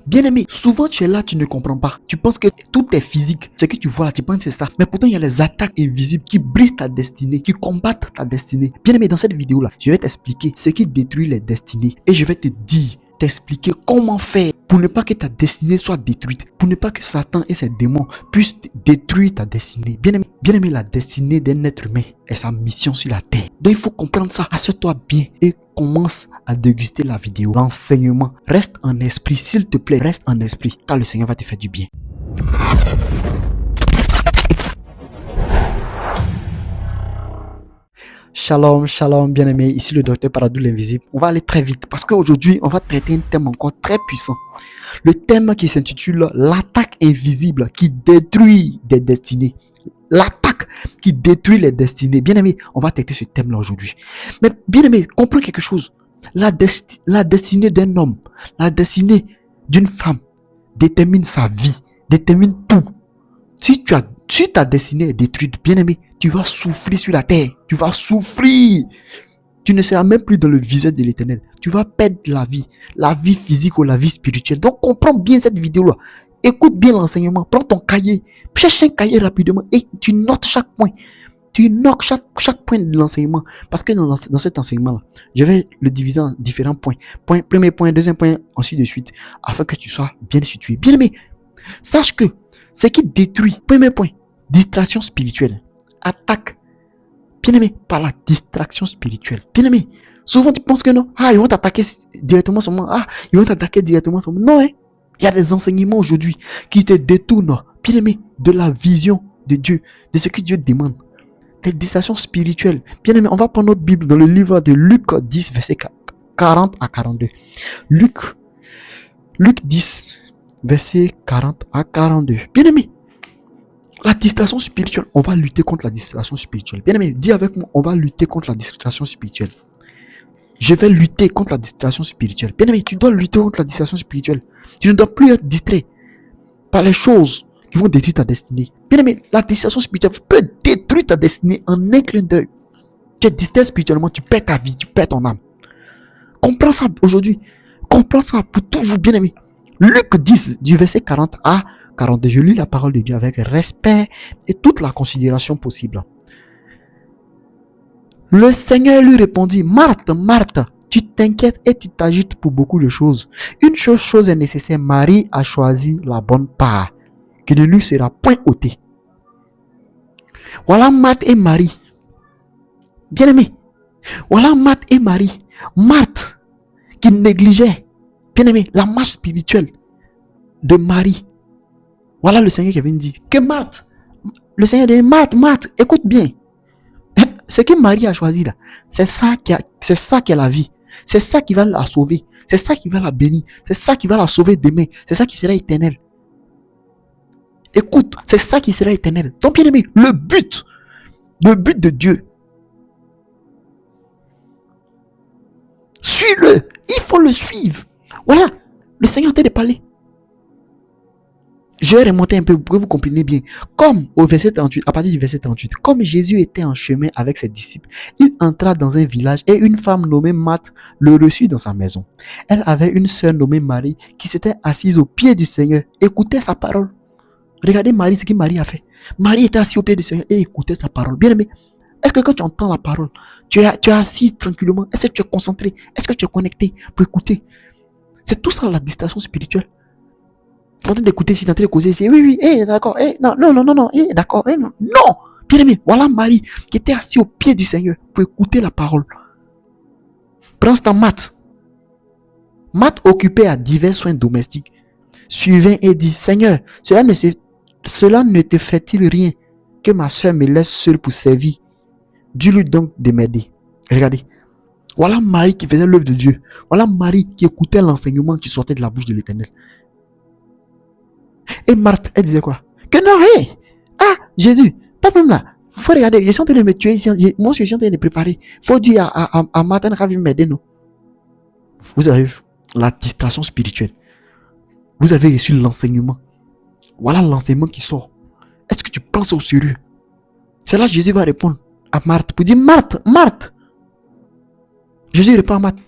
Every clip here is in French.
Bien-aimé, souvent tu es là, tu ne comprends pas. Tu penses que tout est physique. Ce que tu vois là, tu penses que c'est ça. Mais pourtant, il y a les attaques invisibles qui brisent ta destinée, qui combattent ta destinée. Bien-aimé, dans cette vidéo-là, je vais t'expliquer ce qui détruit les destinées. Et je vais te dire, t'expliquer comment faire pour ne pas que ta destinée soit détruite, pour ne pas que Satan et ses démons puissent détruire ta destinée. Bien-aimé, la destinée d'un être humain est sa mission sur la terre. Donc il faut comprendre ça. Assieds-toi bien et commence à déguster la vidéo, l'enseignement. Reste en esprit, s'il te plaît, reste en esprit, car le Seigneur va te faire du bien. Shalom, shalom, bien-aimé, ici le docteur Paradou l'invisible. On va aller très vite parce qu'aujourd'hui, on va traiter un thème encore très puissant. Le thème qui s'intitule l'attaque invisible qui détruit des destinées. L'attaque qui détruit les destinées. Bien-aimé, on va traiter ce thème-là aujourd'hui. Mais bien-aimé, comprends quelque chose. La destinée d'un homme, la destinée d'une femme détermine sa vie, détermine tout. Si ta destinée est détruite, bien-aimé, tu vas souffrir sur la terre. Tu vas souffrir. Tu ne seras même plus dans le visage de l'Éternel. Tu vas perdre la vie physique ou la vie spirituelle. Donc, comprends bien cette vidéo-là. Écoute bien l'enseignement. Prends ton cahier. Cherche un cahier rapidement et tu notes chaque point. Tu notes chaque point de l'enseignement. Parce que dans cet enseignement-là, je vais le diviser en différents points. Premier point, deuxième point, ainsi de suite. Afin que tu sois bien situé. Bien-aimé, sache que ce qui détruit, premier point, distraction spirituelle, attaque, bien-aimé, par la distraction spirituelle. Bien-aimé, souvent tu penses que non, ils vont t'attaquer directement sur moi, ils vont t'attaquer directement sur moi. Non, il y a des enseignements aujourd'hui qui te détournent, bien-aimé, de la vision de Dieu, de ce que Dieu demande. Des distractions spirituelles. Bien-aimé, on va prendre notre Bible dans le livre de Luc 10, verset 40 à 42. Luc 10, verset 40 à 42. Bien-aimé, la distraction spirituelle, on va lutter contre la distraction spirituelle. Bien-aimé, dis avec moi, on va lutter contre la distraction spirituelle. Je vais lutter contre la distraction spirituelle. Bien-aimé, tu dois lutter contre la distraction spirituelle. Tu ne dois plus être distrait par les choses qui vont détruire ta destinée. Bien-aimé, la distraction spirituelle peut détruire ta destinée en un clin d'œil. Tu es distrait spirituellement, tu perds ta vie, tu perds ton âme. Comprends ça aujourd'hui. Comprends ça pour toujours, bien-aimé. Luc 10, du verset 40 à 42. Je lis la parole de Dieu avec respect et toute la considération possible. Le Seigneur lui répondit, Marthe, Marthe, tu t'inquiètes et tu t'agites pour beaucoup de choses. Une chose est nécessaire, Marie a choisi la bonne part, qui ne lui sera point ôtée. Voilà Marthe et Marie. Bien-aimé, voilà Marthe et Marie. Marthe, qui négligeait, bien-aimé, la marche spirituelle de Marie. Voilà le Seigneur qui vient dire que Marthe, le Seigneur dit, Marthe, écoute bien. Ce que Marie a choisi là, c'est ça qui est la vie. C'est ça qui va la sauver. C'est ça qui va la bénir. C'est ça qui va la sauver demain. C'est ça qui sera éternel. Écoute, c'est ça qui sera éternel. Donc bien aimé, le but de Dieu, suis-le. Il faut le suivre. Voilà, le Seigneur t'a de parler. Je vais remonter un peu pour que vous compreniez bien. Comme au verset 38, à partir du verset 38, comme Jésus était en chemin avec ses disciples, il entra dans un village et une femme nommée Marthe le reçut dans sa maison. Elle avait une sœur nommée Marie qui s'était assise au pied du Seigneur, écoutait sa parole. Regardez Marie, ce que Marie a fait. Marie était assise au pied du Seigneur et écoutait sa parole. Bien aimé, est-ce que quand tu entends la parole, tu es assis tranquillement? Est-ce que tu es concentré? Est-ce que tu es connecté pour écouter? C'est tout ça la distraction spirituelle. Tu es en train d'écouter, si tu es en train de causer, c'est oui, d'accord, non, d'accord, non. Bien aimé, voilà Marie qui était assise au pied du Seigneur pour écouter la parole. Prends ce temps, Marthe occupée à divers soins domestiques, suivait et dit, Seigneur, cela ne te fait-il rien que ma soeur me laisse seule pour servir? Dis-lui donc de m'aider. Regardez. Voilà Marie qui faisait l'œuvre de Dieu. Voilà Marie qui écoutait l'enseignement qui sortait de la bouche de l'Éternel. Et Marthe, elle disait quoi? Que non, Jésus, pas même là. Faut regarder, je suis en train de me tuer ici. Moi, je suis en train de préparer. Faut dire à Marthe, elle va m'aider, non? Vous avez la distraction spirituelle. Vous avez reçu l'enseignement. Voilà l'enseignement qui sort. Est-ce que tu prends ça au sérieux? C'est là que Jésus va répondre à Marthe pour dire, Marthe. Jésus répond à Marthe.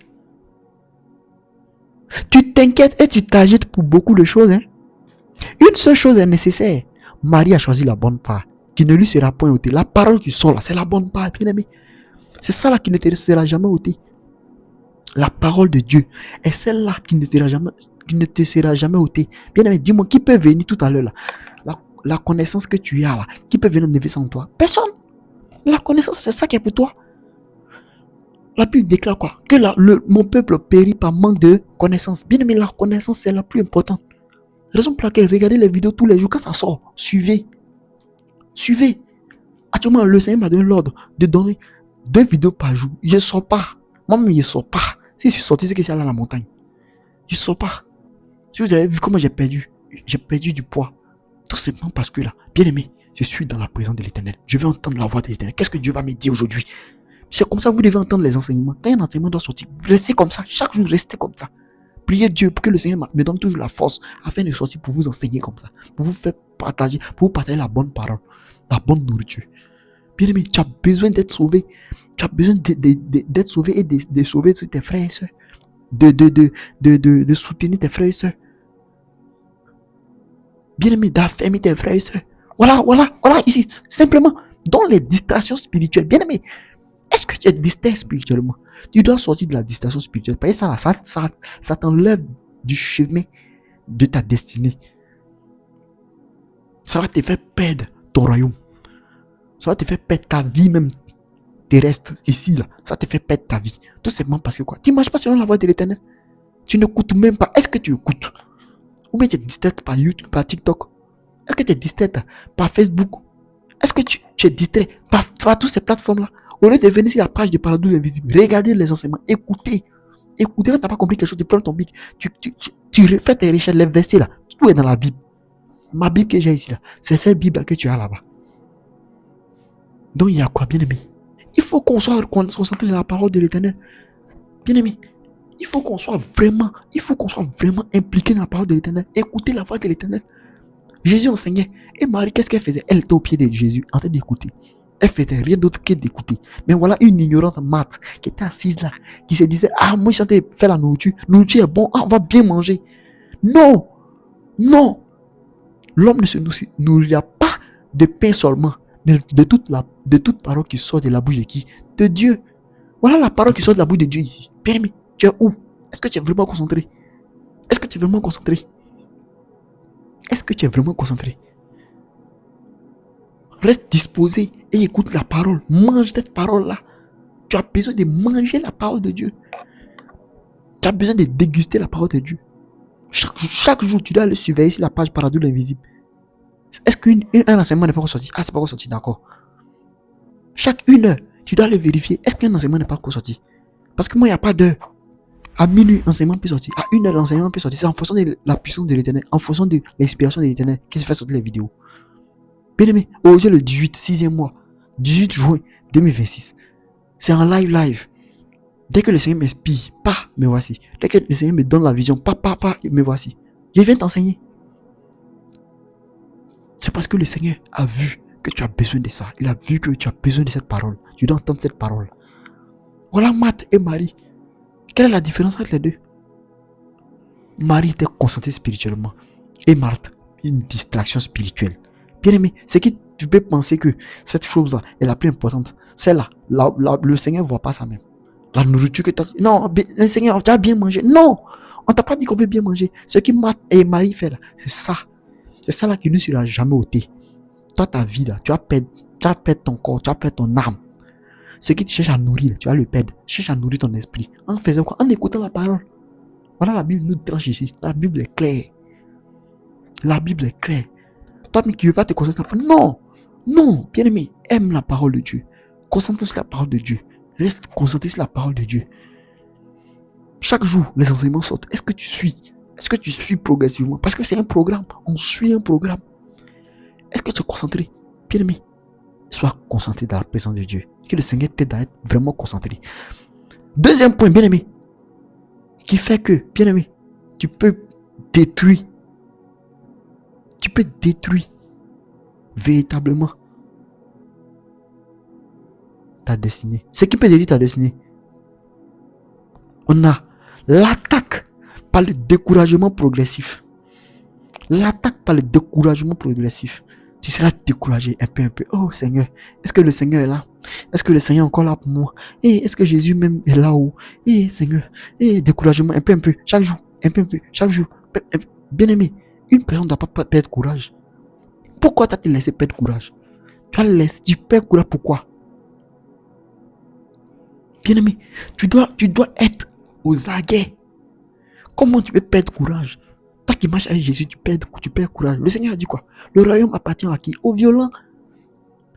Tu t'inquiètes et tu t'agites pour beaucoup de choses. Hein. Une seule chose est nécessaire. Marie a choisi la bonne part, qui ne lui sera point ôtée. La parole qui sort là, c'est la bonne part, bien aimé. C'est ça là qui ne te sera jamais ôtée. La parole de Dieu est celle-là qui ne te sera jamais ôtée. Bien aimé, dis-moi, qui peut venir tout à l'heure là? La connaissance que tu as là, qui peut venir enlever ça en toi? Personne. La connaissance, c'est ça qui est pour toi. La Bible déclare quoi? Que mon peuple périt par manque de connaissance. Bien aimé, la connaissance, c'est la plus importante. Raison pour laquelle regardez les vidéos tous les jours quand ça sort. Suivez. Actuellement, le Seigneur m'a donné l'ordre de donner 2 vidéos par jour. Je ne sors pas. Moi-même, je ne sors pas. Si je suis sorti, c'est que c'est allé à la montagne. Je ne sors pas. Si vous avez vu comment j'ai perdu du poids. Tout simplement parce que là, bien aimé, je suis dans la présence de l'Éternel. Je vais entendre la voix de l'Éternel. Qu'est-ce que Dieu va me dire aujourd'hui? C'est comme ça que vous devez entendre les enseignements. Quand un enseignement doit sortir, restez comme ça. Chaque jour, restez comme ça. Priez Dieu pour que le Seigneur me donne toujours la force afin de sortir pour vous enseigner comme ça. Pour vous faire partager, pour vous partager la bonne parole, la bonne nourriture. Bien aimé, tu as besoin d'être sauvé. Tu as besoin d'être sauvé et de sauver tes frères et sœurs. De soutenir tes frères et sœurs. Bien aimé, d'affermir tes frères et sœurs. Voilà, ici, simplement, dans les distractions spirituelles. Bien aimé, est-ce que tu es distrait spirituellement? Tu dois sortir de la distraction spirituelle. Parce que ça t'enlève du chemin de ta destinée. Ça va te faire perdre ton royaume. Ça va te faire perdre ta vie même terrestre ici là. Ça te fait perdre ta vie. Tout simplement parce que quoi? Tu ne marches pas selon la voie de l'Éternel. Tu n'écoutes même pas. Est-ce que tu écoutes? Ou bien tu es distrait par YouTube, par TikTok? Est-ce que tu es distrait par Facebook? Est-ce que tu es distrait par toutes ces plateformes-là? Au lieu de venir sur la page de Paradou l'Invisible, regardez les enseignements, écoutez. Écoutez, quand tu n'as pas compris quelque chose, tu prends ton bic, tu fais tes recherches, les versets là, tout est dans la Bible. Ma Bible que j'ai ici là, c'est cette Bible là que tu as là-bas. Donc il y a quoi, bien aimé? Il faut qu'on soit concentré dans la parole de l'Éternel. Bien aimé, il faut qu'on soit vraiment impliqué dans la parole de l'Éternel. Écoutez la voix de l'Éternel. Jésus enseignait. Et Marie, qu'est-ce qu'elle faisait? Elle était au pied de Jésus, en train d'écouter. Elle faisait rien d'autre que d'écouter. Mais voilà une ignorante mate qui était assise là, qui se disait, ah, moi, je suis en train de faire la nourriture. La nourriture est bon, ah, on va bien manger. Non, l'homme ne se nourrira pas de pain seulement, mais de toute parole qui sort de la bouche de qui? De Dieu. Voilà la parole qui sort de la bouche de Dieu ici. Bien aimé, tu es où? Est-ce que tu es vraiment concentré? Est-ce que tu es vraiment concentré? Reste disposé et écoute la parole. Mange cette parole-là. Tu as besoin de manger la parole de Dieu. Tu as besoin de déguster la parole de Dieu. Chaque jour, tu dois aller surveiller sur la page Paradou l'Invisible. Est-ce qu'un enseignement n'est pas ressorti? Ah, c'est pas ressorti, d'accord. Chaque 1 heure, tu dois aller vérifier. Est-ce qu'un enseignement n'est pas ressorti? Parce que moi, il n'y a pas d'heure. À minuit, l'enseignement peut sortir. À 1 heure, l'enseignement peut sortir. C'est en fonction de la puissance de l'Éternel, en fonction de l'inspiration de l'Éternel qui se fait sortir les vidéos. Bien aimé, aujourd'hui le 6e mois, 18 juin 2026. C'est un live. Dès que le Seigneur m'inspire, me voici. Dès que le Seigneur me donne la vision, me voici. Je viens t'enseigner. C'est parce que le Seigneur a vu que tu as besoin de ça. Il a vu que tu as besoin de cette parole. Tu dois entendre cette parole. Voilà Marthe et Marie. Quelle est la différence entre les deux? Marie était concentrée spirituellement. Et Marthe, une distraction spirituelle. Bien aimé, c'est que tu peux penser que cette chose-là est la plus importante. C'est là. Le Seigneur ne voit pas ça même. La nourriture que tu as... Non, le Seigneur, tu as bien mangé. Non, on t'a pas dit qu'on veut bien manger. Ce que Marthe et Marie fait là, c'est ça. C'est ça là qui ne sera jamais ôté. Toi, ta vie là, tu vas perdre ton corps, tu vas perdre ton âme. Ce qui te cherche à nourrir, tu vas le perdre. Cherche à nourrir ton esprit. En faisant quoi? En écoutant la parole. Voilà, la Bible nous tranche ici. La Bible est claire. Toi, mais qui ne veux pas te concentrer. Non, bien aimé, aime la parole de Dieu. Concentre-toi sur la parole de Dieu. Reste concentré sur la parole de Dieu. Chaque jour, les enseignements sortent. Est-ce que tu suis progressivement? Parce que c'est un programme. On suit un programme. Est-ce que tu es concentré? Bien aimé, sois concentré dans la présence de Dieu. Que le Seigneur t'aide à être vraiment concentré. Deuxième point, bien aimé, qui fait que, bien aimé, tu peux détruire véritablement ta destinée. Ce qui peut détruire ta destinée. On a l'attaque par le découragement progressif. L'attaque par le découragement progressif. Tu seras découragé un peu, un peu. Oh Seigneur, est-ce que le Seigneur est là? Est-ce que le Seigneur est encore là pour moi? Et est-ce que Jésus même est là où? Et Seigneur, et découragement un peu, chaque jour, un peu, chaque jour. Bien-aimé, une personne ne doit pas perdre courage. Pourquoi tu as te laissé perdre courage? Tu perds courage, pourquoi? Bien-aimé, tu dois être aux aguets. Comment tu peux perdre courage? Toi qui marches avec Jésus, tu perds courage. Le Seigneur a dit quoi? Le royaume appartient à qui? Aux violents.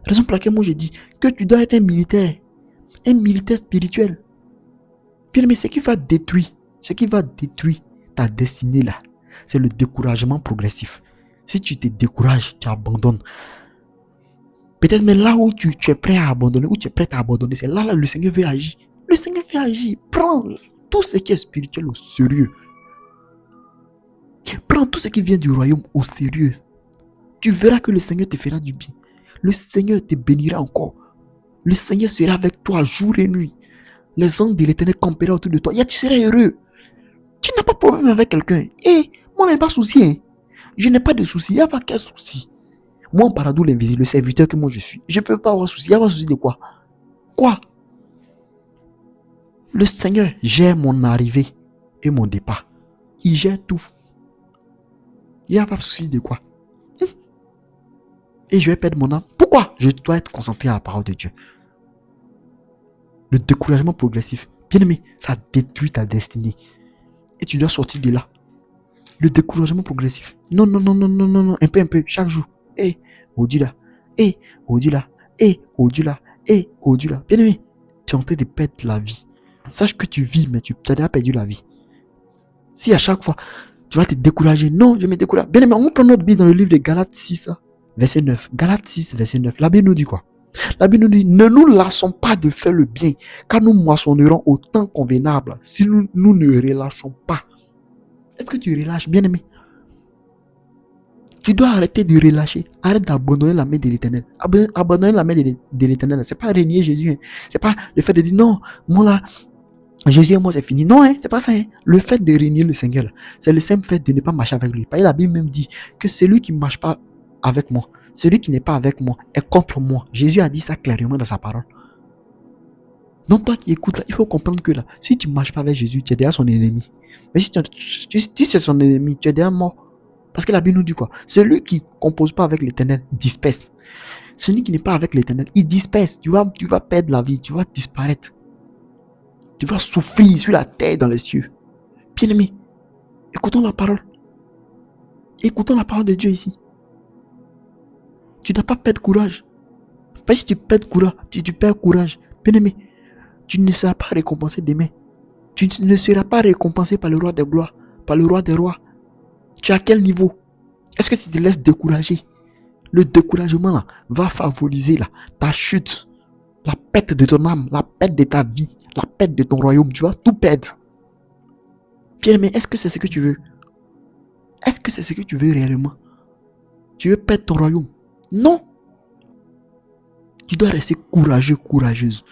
Raison pour laquelle moi j'ai dit que tu dois être un militaire spirituel. Bien-aimé, ce qui va détruire ta destinée là, c'est le découragement progressif. Si tu te décourages, tu abandonnes. Peut-être mais là où tu es prêt à abandonner, où tu es prêt à abandonner, c'est là le Seigneur veut agir. Le Seigneur veut agir. Prends tout ce qui est spirituel au sérieux. Prends tout ce qui vient du royaume au sérieux. Tu verras que le Seigneur te fera du bien. Le Seigneur te bénira encore. Le Seigneur sera avec toi jour et nuit. Les anges de l'Éternel campera autour de toi. Tu seras heureux. Tu n'as pas de problème avec quelqu'un. Moi, je n'ai pas de souci. Hein. Je n'ai pas de souci. Il n'y a pas quel souci. Moi, en paradis l'invisible, le serviteur que moi je suis, je ne peux pas avoir de souci. Il n'y a pas de souci de quoi? Quoi? Le Seigneur gère mon arrivée et mon départ. Il gère tout. Il n'y a pas de souci de quoi? Et je vais perdre mon âme. Pourquoi? Je dois être concentré à la parole de Dieu. Le découragement progressif. Bien aimé, ça détruit ta destinée. Et tu dois sortir de là. Le découragement progressif. Non. Un peu, chaque jour. Au-delà. Au-delà. Au-delà. Bien aimé, tu es en train de perdre la vie. Sache que tu vis, mais tu as déjà perdu la vie. Si à chaque fois, tu vas te décourager. Non, je me décourage. Bien aimé, on prend notre Bible dans le livre de Galates 6, verset 9. Galates 6, verset 9. La Bible nous dit quoi? La Bible nous dit, ne nous lassons pas de faire le bien, car nous moissonnerons au temps convenable si nous ne relâchons pas. Est-ce que tu relâches, bien aimé? Tu dois arrêter de relâcher. Arrête d'abandonner la main de l'Éternel. Abandonner la main de l'Éternel, c'est pas renier Jésus. Hein. C'est pas le fait de dire non, moi là, Jésus et moi c'est fini. Non, hein, c'est pas ça. Hein. Le fait de renier le Seigneur, c'est le simple fait de ne pas marcher avec lui. Parce que la Bible même dit que celui qui ne marche pas avec moi, celui qui n'est pas avec moi est contre moi. Jésus a dit ça clairement dans sa parole. Donc toi qui écoutes là, il faut comprendre que là, si tu ne marches pas avec Jésus, tu es déjà son ennemi. Mais si tu es son ennemi, tu es déjà mort. Parce que la Bible nous dit quoi? Celui qui ne compose pas avec l'Éternel disperse. Celui qui n'est pas avec l'Éternel, il disperse. Tu vas perdre la vie, tu vas disparaître. Tu vas souffrir sur la terre dans les cieux. Bien-aimé, écoutons la parole. Écoutons la parole de Dieu ici. Tu ne dois pas perdre courage. Parce que si tu perds courage, tu perds courage. Bien-aimé, tu ne seras pas récompensé demain. Tu ne seras pas récompensé par le roi des gloires, par le roi des rois. Tu es à quel niveau? Est-ce que tu te laisses décourager? Le découragement là, va favoriser là, ta chute, la perte de ton âme, la perte de ta vie, la perte de ton royaume. Tu vas tout perdre. Bien-aimé, est-ce que c'est ce que tu veux? Est-ce que c'est ce que tu veux réellement? Tu veux perdre ton royaume? Non. Tu dois rester courageux, courageuse.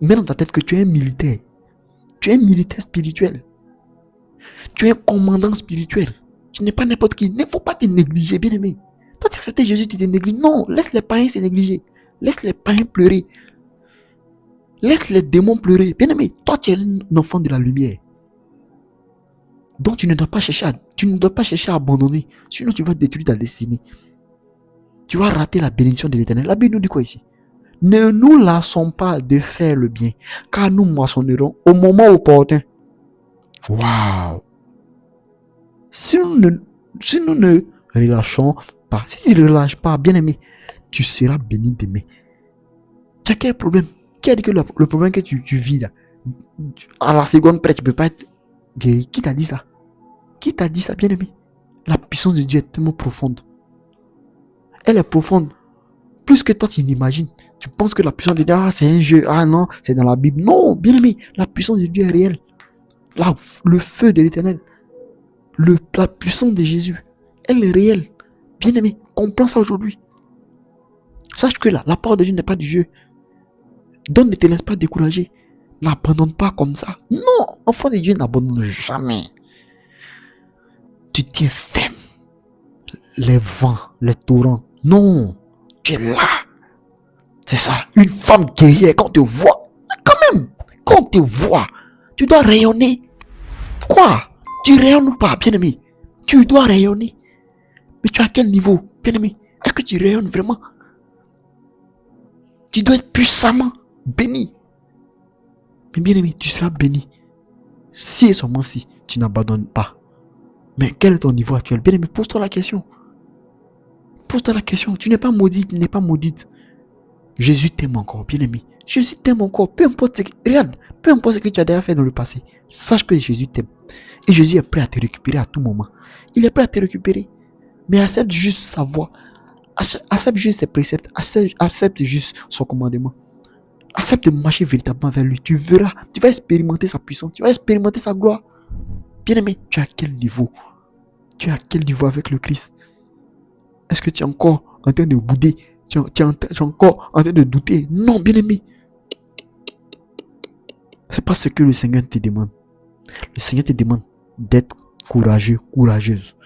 Mets dans ta tête que tu es un militaire. Tu es un militaire spirituel. Tu es un commandant spirituel. Tu n'es pas n'importe qui. Il ne faut pas te négliger, bien aimé. Toi, tu as accepté Jésus, tu te négliges. Non, laisse les païens se négliger. Laisse les païens pleurer. Laisse les démons pleurer. Bien aimé, toi, tu es un enfant de la lumière. Donc, tu ne dois pas chercher à abandonner. Sinon, tu vas détruire ta destinée. Tu vas rater la bénédiction de l'Éternel. La Bible nous dit quoi ici? Ne nous lassons pas de faire le bien, car nous moissonnerons au moment opportun. Waouh! Si nous ne relâchons pas, si tu ne relâches pas, bien aimé, tu seras béni demain. Tu as quel problème? Qui a dit que le problème que tu vis là, à la seconde près, tu ne peux pas être guéri? Qui t'a dit ça? Qui t'a dit ça, bien aimé? La puissance de Dieu est tellement profonde. Elle est profonde. Plus que toi, tu n'imagines. Tu penses que la puissance de Dieu, c'est un jeu. Ah non, c'est dans la Bible. Non, bien aimé, la puissance de Dieu est réelle. Le feu de l'Éternel, la puissance de Jésus, elle est réelle. Bien aimé, comprends ça aujourd'hui. Sache que là, la parole de Dieu n'est pas du jeu. Donc ne te laisse pas décourager. N'abandonne pas comme ça. Non, enfant de Dieu n'abandonne jamais. Tu tiens ferme. Les vents, les torrents. Non, tu es là. C'est ça. Une femme guerrière, quand on te voit, quand même, quand on te voit, tu dois rayonner. Quoi? Tu rayonnes ou pas, bien-aimé? Tu dois rayonner. Mais tu es à quel niveau, bien-aimé? Est-ce que tu rayonnes vraiment? Tu dois être puissamment béni. Mais bien-aimé, tu seras béni. Si et seulement si tu n'abandonnes pas. Mais quel est ton niveau actuel? Bien-aimé, pose-toi la question. Pose-toi la question. Tu n'es pas maudit, tu n'es pas maudite. Jésus t'aime encore, bien-aimé. Jésus t'aime encore. Peu importe ce que... Regarde, peu importe ce que tu as déjà fait dans le passé. Sache que Jésus t'aime. Et Jésus est prêt à te récupérer à tout moment. Il est prêt à te récupérer. Mais accepte juste sa voix. Accepte juste ses préceptes. Accepte juste son commandement. Accepte de marcher véritablement vers lui. Tu verras. Tu vas expérimenter sa puissance. Tu vas expérimenter sa gloire. Bien-aimé, tu es à quel niveau? Tu es à quel niveau avec le Christ? Est-ce que tu es encore en train de bouder? Tu es encore en train de douter? Non, bien-aimé. C'est pas ce que le Seigneur te demande. Le Seigneur te demande d'être courageux, courageuse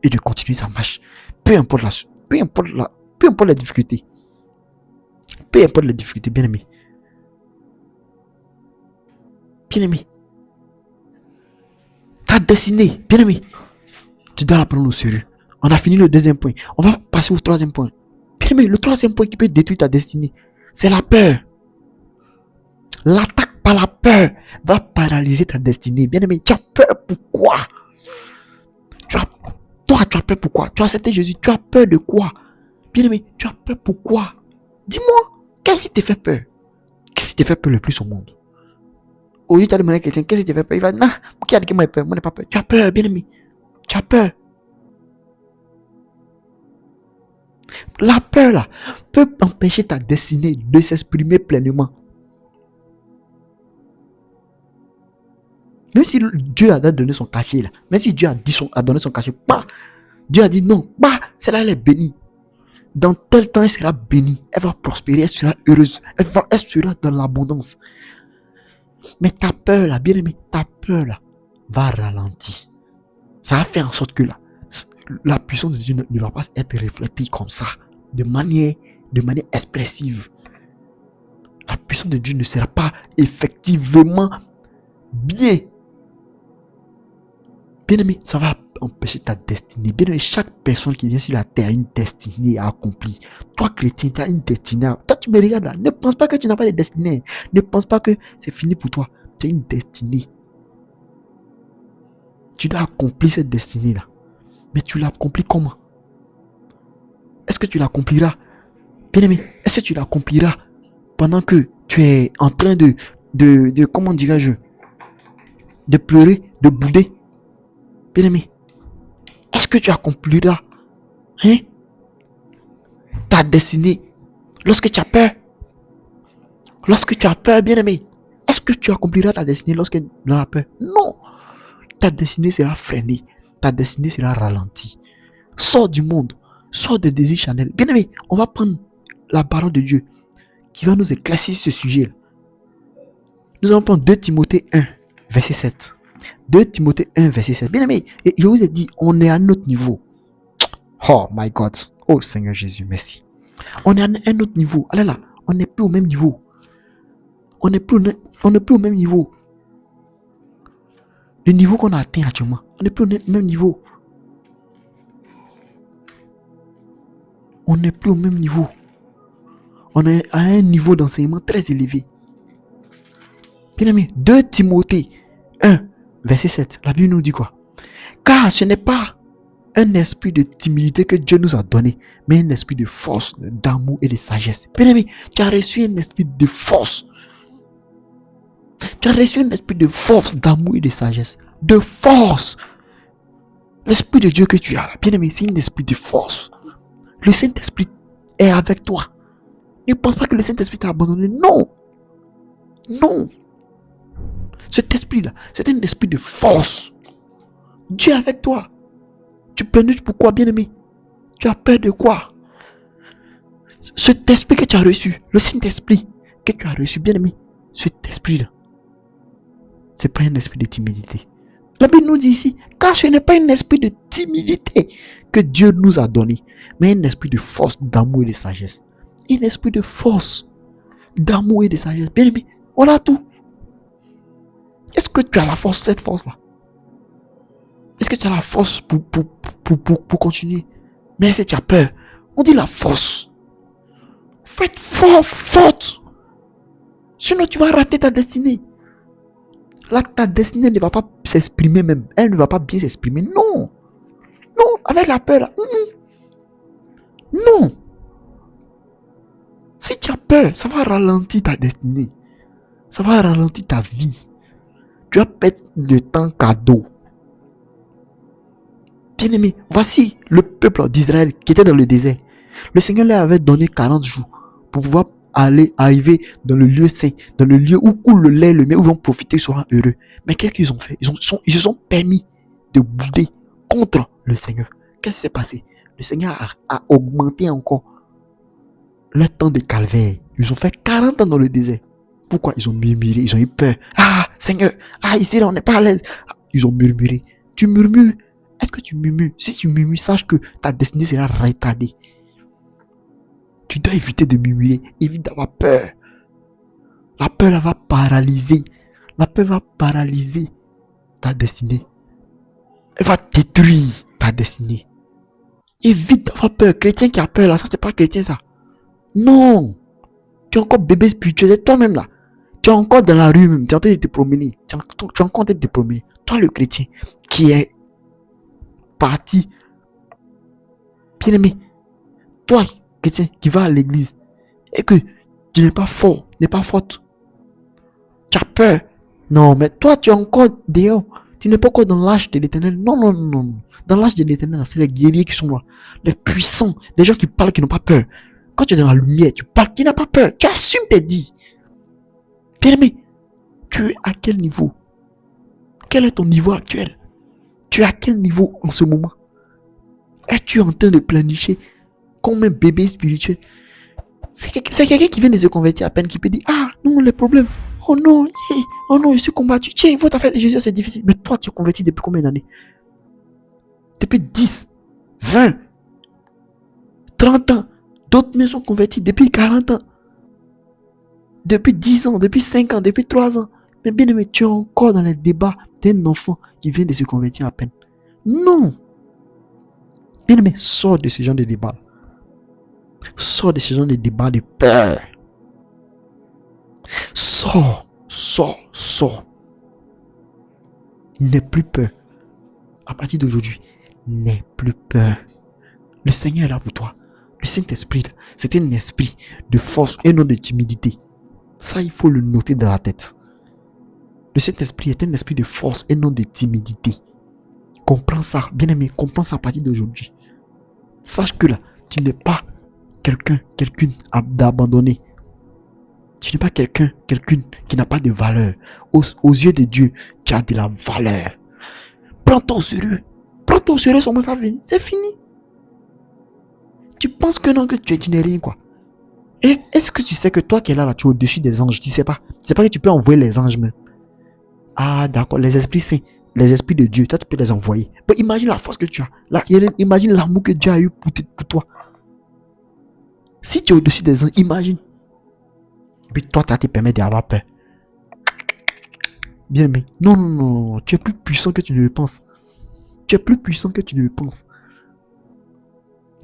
et de continuer sa marche. Peu importe la difficulté. Peu importe la difficulté, bien-aimé. Bien-aimé. Ta destinée, bien-aimé. Tu dois la prendre au sérieux. On a fini le deuxième point. On va passer au troisième point. Bien-aimé, le troisième point qui peut détruire ta destinée, c'est la peur. L'attaque par la peur va paralyser ta destinée. Bien-aimé, tu as peur pourquoi? Toi, tu as peur pourquoi? Tu as accepté Jésus, tu as peur de quoi? Bien-aimé, tu as peur pourquoi? Dis-moi, qu'est-ce qui te fait peur? Qu'est-ce qui te fait peur le plus au monde? Aujourd'hui, tu as demandé à quelqu'un, qu'est-ce qui te fait peur? Il va dire, non, qui a dit que moi j'ai peur? Moi, je n'ai pas peur. Tu as peur, bien-aimé. Tu as peur. La peur, là, peut empêcher ta destinée de s'exprimer pleinement. Même si Dieu a donné son cachet, là, même si Dieu a donné son cachet, bah, Dieu a dit non, bah, celle-là, elle est bénie. Dans tel temps, elle sera bénie. Elle va prospérer, elle sera heureuse. Elle sera dans l'abondance. Mais ta peur, là, bien-aimé, ta peur, là, va ralentir. Ça va faire en sorte que la puissance de Dieu ne va pas être reflétée comme ça, de manière expressive. La puissance de Dieu ne sera pas effectivement bien. Bien-aimé, ça va empêcher ta destinée. Bien-aimé, chaque personne qui vient sur la terre a une destinée à accomplir. Toi, chrétien, tu as une destinée. Toi, tu me regardes là. Ne pense pas que tu n'as pas de destinée. Ne pense pas que c'est fini pour toi. Tu as une destinée. Tu dois accomplir cette destinée-là. Mais tu l'accomplis comment? Est-ce que tu l'accompliras? Bien-aimé, est-ce que tu l'accompliras pendant que tu es en train de comment dirais-je, de pleurer, de bouder? Bien-aimé, est-ce que tu accompliras ta destinée lorsque tu as peur? Lorsque tu as peur, bien-aimé, est-ce que tu accompliras ta destinée lorsque tu as peur? Non. Ta destinée sera freinée. Ta destinée sera ralentie. Sors du monde. Sors des désirs charnels. Bien-aimé, on va prendre la parole de Dieu qui va nous éclaircir ce sujet. Nous allons prendre 2 Timothée 1, verset 7. 2 Timothée 1, verset 7. Bien-aimé, je vous ai dit, on est à notre niveau. Oh my God. Oh Seigneur Jésus, merci. On est à un autre niveau. Allez là, on n'est plus au même niveau. On n'est plus au même niveau. Le niveau qu'on a atteint actuellement, on n'est plus au même niveau. On n'est plus au même niveau. On est à un niveau d'enseignement très élevé. Bien aimé, 2 Timothée 1, verset 7. La Bible nous dit quoi? Car ce n'est pas un esprit de timidité que Dieu nous a donné, mais un esprit de force, d'amour et de sagesse. Bien aimé, tu as reçu un esprit de force. Tu as reçu un esprit de force, d'amour et de sagesse. De force. L'esprit de Dieu que tu as là, bien aimé, c'est un esprit de force. Le Saint-Esprit est avec toi. Ne pense pas que le Saint-Esprit t'a abandonné. Non. Non. Cet esprit-là, c'est un esprit de force. Dieu est avec toi. Tu pleures pourquoi, bien-aimé? Tu as peur de quoi? Cet esprit que tu as reçu, le Saint-Esprit que tu as reçu, bien-aimé, cet esprit-là c'est pas un esprit de timidité. La Bible nous dit ici, car ce n'est pas un esprit de timidité que Dieu nous a donné, mais un esprit de force, d'amour et de sagesse. Un esprit de force, d'amour et de sagesse. Bien aimé, voilà tout. Est-ce que tu as la force, cette force-là? Est-ce que tu as la force pour continuer? Mais si tu as peur, on dit la force. Faites fort, forte. Sinon, tu vas rater ta destinée. Là, ta destinée ne va pas s'exprimer même. Elle ne va pas bien s'exprimer. Non. Non, avec la peur là. Non. Si tu as peur, ça va ralentir ta destinée. Ça va ralentir ta vie. Tu vas perdre le temps cadeau. Bien-aimé, voici le peuple d'Israël qui était dans le désert. Le Seigneur leur avait donné 40 jours pour pouvoir arriver dans le lieu saint, dans le lieu où coule le lait, le miel, où ils vont profiter, ils seront heureux. Mais qu'est-ce qu'ils ont fait? Ils se sont permis de bouder contre le Seigneur. Qu'est-ce qui s'est passé? Le Seigneur a augmenté encore leur temps de calvaire. Ils ont fait 40 ans dans le désert. Pourquoi? Ils ont murmuré, ils ont eu peur. Ah, Seigneur, ici là, on n'est pas à l'aise. Ils ont murmuré. Tu murmures. Est-ce que tu murmures? Si tu murmures, sache que ta destinée sera retardée. Tu dois éviter de murmurer, évite d'avoir peur. La peur, elle va paralyser. La peur va paralyser ta destinée. Elle va détruire ta destinée. Évite d'avoir peur. Chrétien qui a peur là, ça c'est pas chrétien ça. Non. Tu es encore bébé spirituel, toi-même là. Tu es encore dans la rue même, tu es en train de te promener. Tu es encore en train de te promener. Toi le chrétien qui est parti. Bien aimé. Toi, chrétien qui va à l'église et que tu n'es pas fort, n'es pas forte. Tu as peur. Non, mais toi, tu es encore dehors. Tu n'es pas encore dans l'âge de l'éternel. Non, non, non, non. Dans l'âge de l'éternel, c'est les guerriers qui sont là. Les puissants. Les gens qui parlent, qui n'ont pas peur. Quand tu es dans la lumière, tu parles, tu n'as pas peur. Tu assumes tes dits. Bien aimé, tu es à quel niveau? Quel est ton niveau actuel? Tu es à quel niveau en ce moment? Es-tu en train de planifier comme un bébé spirituel? C'est quelqu'un qui vient de se convertir à peine, qui peut dire, ah non, les problèmes. Oh non, je suis combattu. Tiens, votre affaire de Jésus, c'est difficile. Mais toi, tu es converti depuis combien d'années? Depuis 10, 20, 30 ans. D'autres me sont convertis depuis 40 ans. Depuis 10 ans, depuis 5 ans, depuis 3 ans. Mais bien aimé, tu es encore dans les débats d'un enfant qui vient de se convertir à peine. Non. Bien aimé, sors de ce genre de débat. Sors de ce genre de débat de peur. Sors. N'aie plus peur. À partir d'aujourd'hui, n'aie plus peur. Le Seigneur est là pour toi. Le Saint-Esprit, c'est un esprit de force et non de timidité. Ça, il faut le noter dans la tête. Le Saint-Esprit est un esprit de force et non de timidité. Comprends ça, bien aimé, comprends ça à partir d'aujourd'hui. Sache que là, tu n'es pas quelqu'une d'abandonné. Tu n'es pas quelqu'une qui n'a pas de valeur. Aux yeux de Dieu, tu as de la valeur. Prends-toi au sérieux. Prends-toi au sérieux, ça finit. C'est fini. Tu penses que non, que tu n'es rien, quoi. Est-ce que tu sais que toi qui es là, tu es au-dessus des anges? Tu sais pas. C'est pas que tu peux envoyer les anges même. Ah, d'accord, les esprits saints, les esprits de Dieu, toi tu peux les envoyer. Mais imagine la force que tu as. Là, imagine l'amour que Dieu a eu pour toi. Si tu es au-dessus des anges, imagine. Et puis toi, tu te permets d'avoir peur. Bien aimé. Non. Tu es plus puissant que tu ne le penses. Tu es plus puissant que tu ne le penses.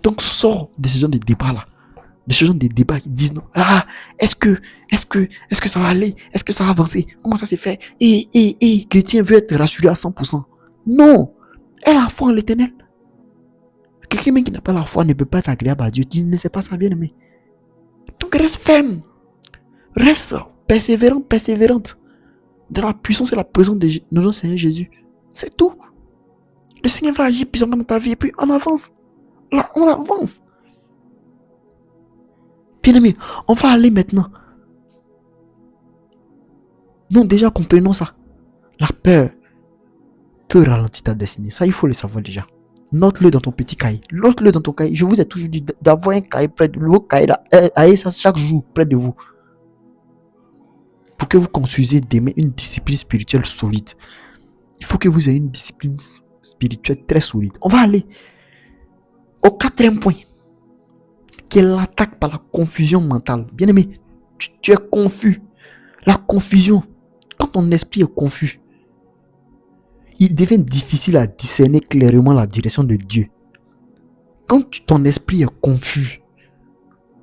Donc sors de ce genre de débat là. De ce genre de débats qui disent non. Ah, est-ce que ça va aller? Est-ce que ça va avancer? Comment ça s'est fait? Chrétien veut être rassuré à 100%. Non. Elle a la foi en l'éternel. Quelqu'un même qui n'a pas la foi ne peut pas être agréable à Dieu. Tu ne sais pas ça, bien aimé. Donc reste ferme. Reste persévérante. Dans la puissance et la présence de notre Seigneur Jésus. C'est tout. Le Seigneur va agir puissamment dans ta vie et puis on avance. Là, on avance. Bien aimé, on va aller maintenant. Non, déjà comprenons ça. La peur peut ralentir ta destinée. Ça, il faut le savoir déjà. Note-le dans ton petit cahier. Note-le dans ton cahier. Je vous ai toujours dit d'avoir un cahier près de vous. Ayez ça chaque jour près de vous. pour que vous construisiez demain une discipline spirituelle solide. Il faut que vous ayez une discipline spirituelle très solide. On va aller au quatrième point, qui est l'attaque par la confusion mentale. Bien aimé, tu es confus. La confusion, quand ton esprit est confus, il devient difficile à discerner clairement la direction de Dieu. Quand ton esprit est confus,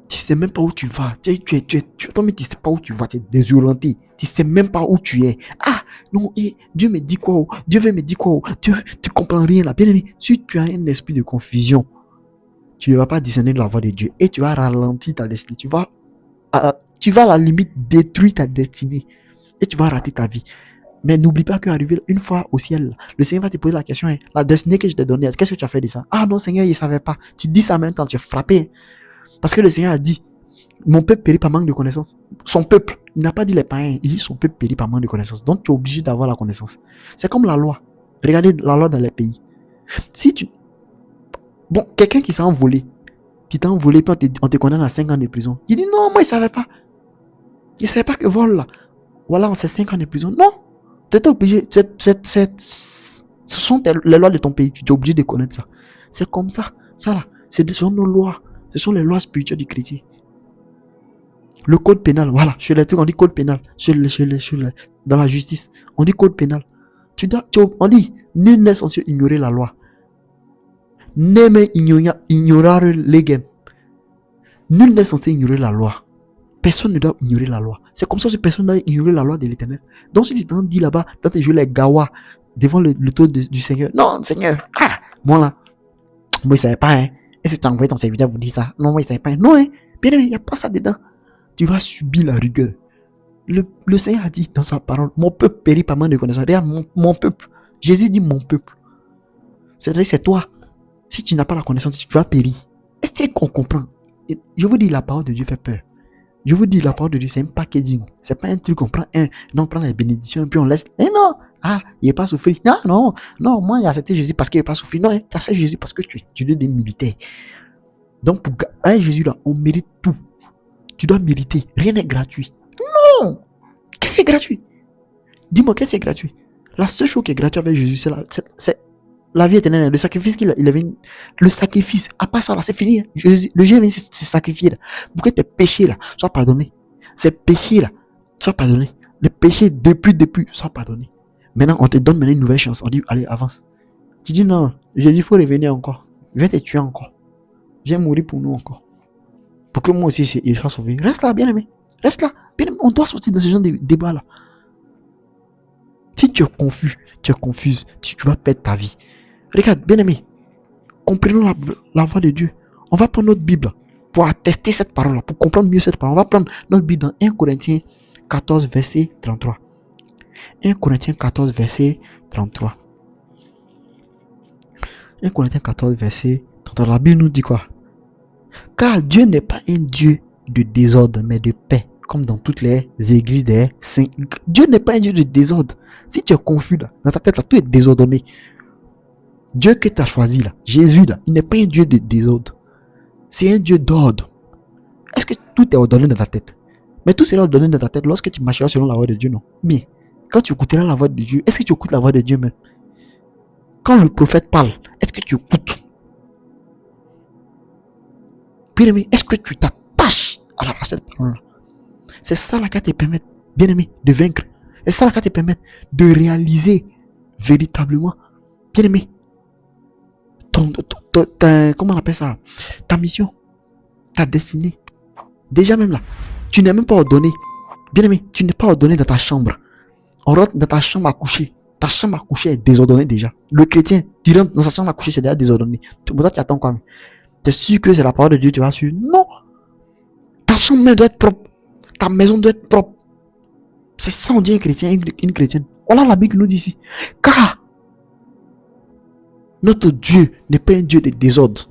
tu ne sais même pas où tu vas. Tu ne sais pas où tu vas, tu es désorienté. Tu ne sais même pas où tu es. Ah, non, Dieu me dit quoi? Dieu veut me dire quoi? Tu ne comprends rien là. Bien aimé, si tu as un esprit de confusion, tu ne vas pas discerner la voix de Dieu. Et tu vas ralentir ta destinée. Tu vas à la limite détruire ta destinée. Et tu vas rater ta vie. Mais n'oublie pas qu'arrivé une fois au ciel, le Seigneur va te poser la question, hein, la destinée que je t'ai donnée, qu'est-ce que tu as fait de ça? Ah non, Seigneur, il ne savait pas. Tu dis ça en même temps, tu es frappé. Parce que le Seigneur a dit, mon peuple périt par manque de connaissance. Son peuple, il n'a pas dit les païens, il dit son peuple périt par manque de connaissance. Donc tu es obligé d'avoir la connaissance. C'est comme la loi. Regardez la loi dans les pays. Si tu... Bon, quelqu'un qui s'est envolé, qui t'a envolé, puis on te condamne à 5 ans de prison. Il dit non, moi il ne savait pas. Il ne savait pas que vol là. Voilà, on sait 5 ans de prison. Non. Tu étais obligé. Ce sont les lois de ton pays. Tu es obligé de connaître ça. C'est comme ça. Ça là, ce sont nos lois. Ce sont les lois spirituelles du chrétien. Le code pénal, voilà. Chez les trucs, on dit code pénal. Dans la justice, on dit code pénal. On dit, nul n'est censé ignorer la loi. Neme ignorare legem. Nul n'est censé ignorer la loi. Personne ne doit ignorer la loi. C'est comme ça que personne ne doit ignorer la loi de l'Éternel. Donc si tu t'en dis là-bas, dans tes jeux les gawa, devant le trône du Seigneur. Non, Seigneur, moi là, moi il savait pas, hein. Et si tu as envoyé ton serviteur vous dit ça, non, moi il savait pas, hein. Non, hein. Bien aimé, il n'y a pas ça dedans. Tu vas subir la rigueur. Le Seigneur a dit dans sa parole, mon peuple périt par manque de connaissance. Regarde, mon peuple. Jésus dit mon peuple. C'est-à-dire c'est toi. Si tu n'as pas la connaissance, tu vas périr. Est-ce qu'on comprend? Et je vous dis, la parole de Dieu fait peur. Je vous dis, la parole de Dieu, c'est un packaging. C'est pas un truc qu'on prend on prend les bénédictions, puis on laisse. Eh non! Ah, il n'est pas souffert. Ah non, moi, j'ai accepté Jésus parce qu'il n'est pas souffert. Non, tu as accepté Jésus parce que tu es des militaires. Donc, pour Jésus là, on mérite tout. Tu dois mériter. Rien n'est gratuit. Non! Qu'est-ce qui est gratuit? Dis-moi, qu'est-ce qui est gratuit? La seule chose qui est gratuite avec Jésus, c'est la vie éternelle. Le sacrifice qu'il avait. Le sacrifice. À part ça, là, c'est fini. Le Dieu vient se sacrifier là. Pour que tes péchés là soient pardonnés. Ces péchés là soient pardonnés. Les péchés depuis, soient pardonnés. Maintenant, on te donne une nouvelle chance. On dit, allez, avance. Tu dis non, Jésus, il faut revenir encore. Viens te tuer encore. Viens mourir pour nous encore. Pour que moi aussi, je sois sauvé. Reste là, bien aimé. Reste là. Bien aimé. On doit sortir de ce genre de débat là. Si tu es confus, tu es confuse, tu vas perdre ta vie. Regarde, bien aimé. Comprenons la voix de Dieu. On va prendre notre Bible pour attester cette parole là, pour comprendre mieux cette parole. On va prendre notre Bible dans 1 Corinthiens 14, verset 33. 1 Corinthiens 14, verset 33. 1 Corinthiens 14, verset 33. La Bible nous dit quoi? Car Dieu n'est pas un Dieu de désordre, mais de paix, comme dans toutes les églises des saints. Dieu n'est pas un Dieu de désordre. Si tu es confus là, dans ta tête là, tout est désordonné. Dieu que tu as choisi là, Jésus là, il n'est pas un Dieu de désordre. C'est un Dieu d'ordre. Est-ce que tout est ordonné dans ta tête? Mais tout sera ordonné dans ta tête lorsque tu marcheras selon la voix de Dieu, non? Mais quand tu écouteras la voix de Dieu, est-ce que tu écoutes la voix de Dieu même? Quand le prophète parle, est-ce que tu écoutes? Bien aimé, est-ce que tu t'attaches à cette parole-là? C'est ça là qui te permet, bien aimé, de vaincre. C'est ça là qui te permet de réaliser véritablement, bien aimé, comment on appelle ça? Ta mission, ta destinée. Déjà même là, tu n'es même pas ordonné. Bien aimé, tu n'es pas ordonné dans ta chambre. On rentre dans ta chambre à coucher. Ta chambre à coucher est désordonnée déjà. Le chrétien, tu rentres dans sa chambre à coucher, c'est déjà désordonné. Pour ça, tu attends quoi? Tu es sûr que c'est la parole de Dieu, tu vas suivre? Non. Ta chambre même doit être propre. Ta maison doit être propre. C'est ça, on dit un chrétien, une chrétienne. Voilà la Bible qui nous dit ici. Car notre Dieu n'est pas un Dieu de désordre.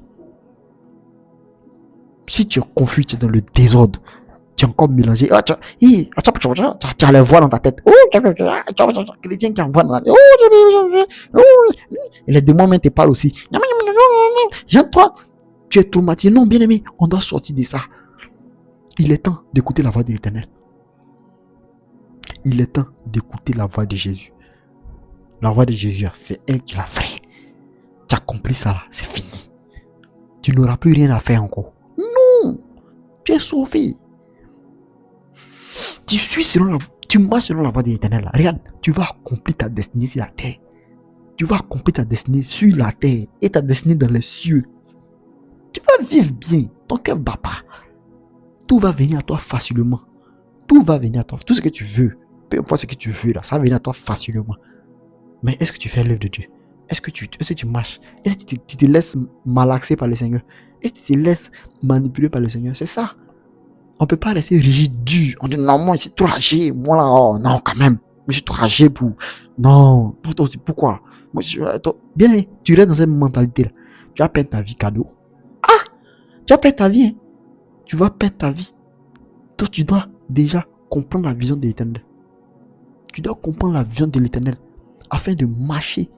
Si tu es confus, tu es dans le désordre. Tu es encore mélangé. Tu as les voix dans ta tête. Chrétien qui envoie dans ta tête. Et les démons même te parlent aussi. Toi, tu es traumatisé. Non, bien aimé, on doit sortir de ça. Il est temps d'écouter la voix de l'Éternel. Il est temps d'écouter la voix de Jésus. La voix de Jésus, c'est elle qui l'a fait. Tu as compris ça là, c'est fini. Tu n'auras plus rien à faire encore. Non, tu es sauvé. Tu marches selon la voie de l'Éternel. Regarde, tu vas accomplir ta destinée sur la terre. Tu vas accomplir ta destinée sur la terre et ta destinée dans les cieux. Tu vas vivre bien. Ton cœur bat pas. Tout va venir à toi facilement. Tout va venir à toi. Tout ce que tu veux, peu importe ce que tu veux là, ça va venir à toi facilement. Mais est-ce que tu fais l'œuvre de Dieu? Est-ce que tu marches? Est-ce que tu te laisses malaxer par le Seigneur? Est-ce que tu te laisses manipuler par le Seigneur? C'est ça. On ne peut pas rester rigide, dur. On dit non, moi je suis trop âgé. Moi là, oh, non, quand même. Je suis trop âgé pour. Non, toi, pourquoi? Moi, bien aimé, tu restes dans cette mentalité là. Tu vas perdre ta vie cadeau. Ah! Tu vas perdre ta vie. Hein? Tu vas perdre ta vie. Donc tu dois déjà comprendre la vision de l'Éternel. Tu dois comprendre la vision de l'Éternel afin de marcher,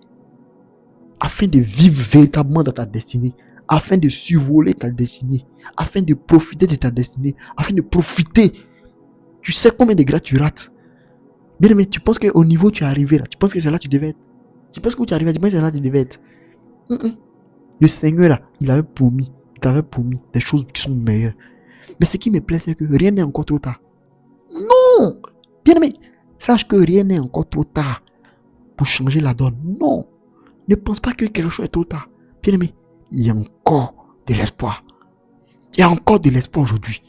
afin de vivre véritablement dans ta destinée, afin de survoler ta destinée, afin de profiter de ta destinée, afin de profiter. Tu sais combien de grâce tu rates. Bien aimé, tu penses qu'au niveau où tu es arrivé là, tu penses que c'est là que tu devais être. Tu penses que où tu es arrivé, tu penses que c'est là que tu devais être. Le Seigneur là, il t'avait promis des choses qui sont meilleures. Mais ce qui me plaît, c'est que rien n'est encore trop tard. Non! Bien aimé, sache que rien n'est encore trop tard pour changer la donne. Non! Ne pense pas que quelque chose est trop tard. Bien aimé, il y a encore de l'espoir. Il y a encore de l'espoir aujourd'hui.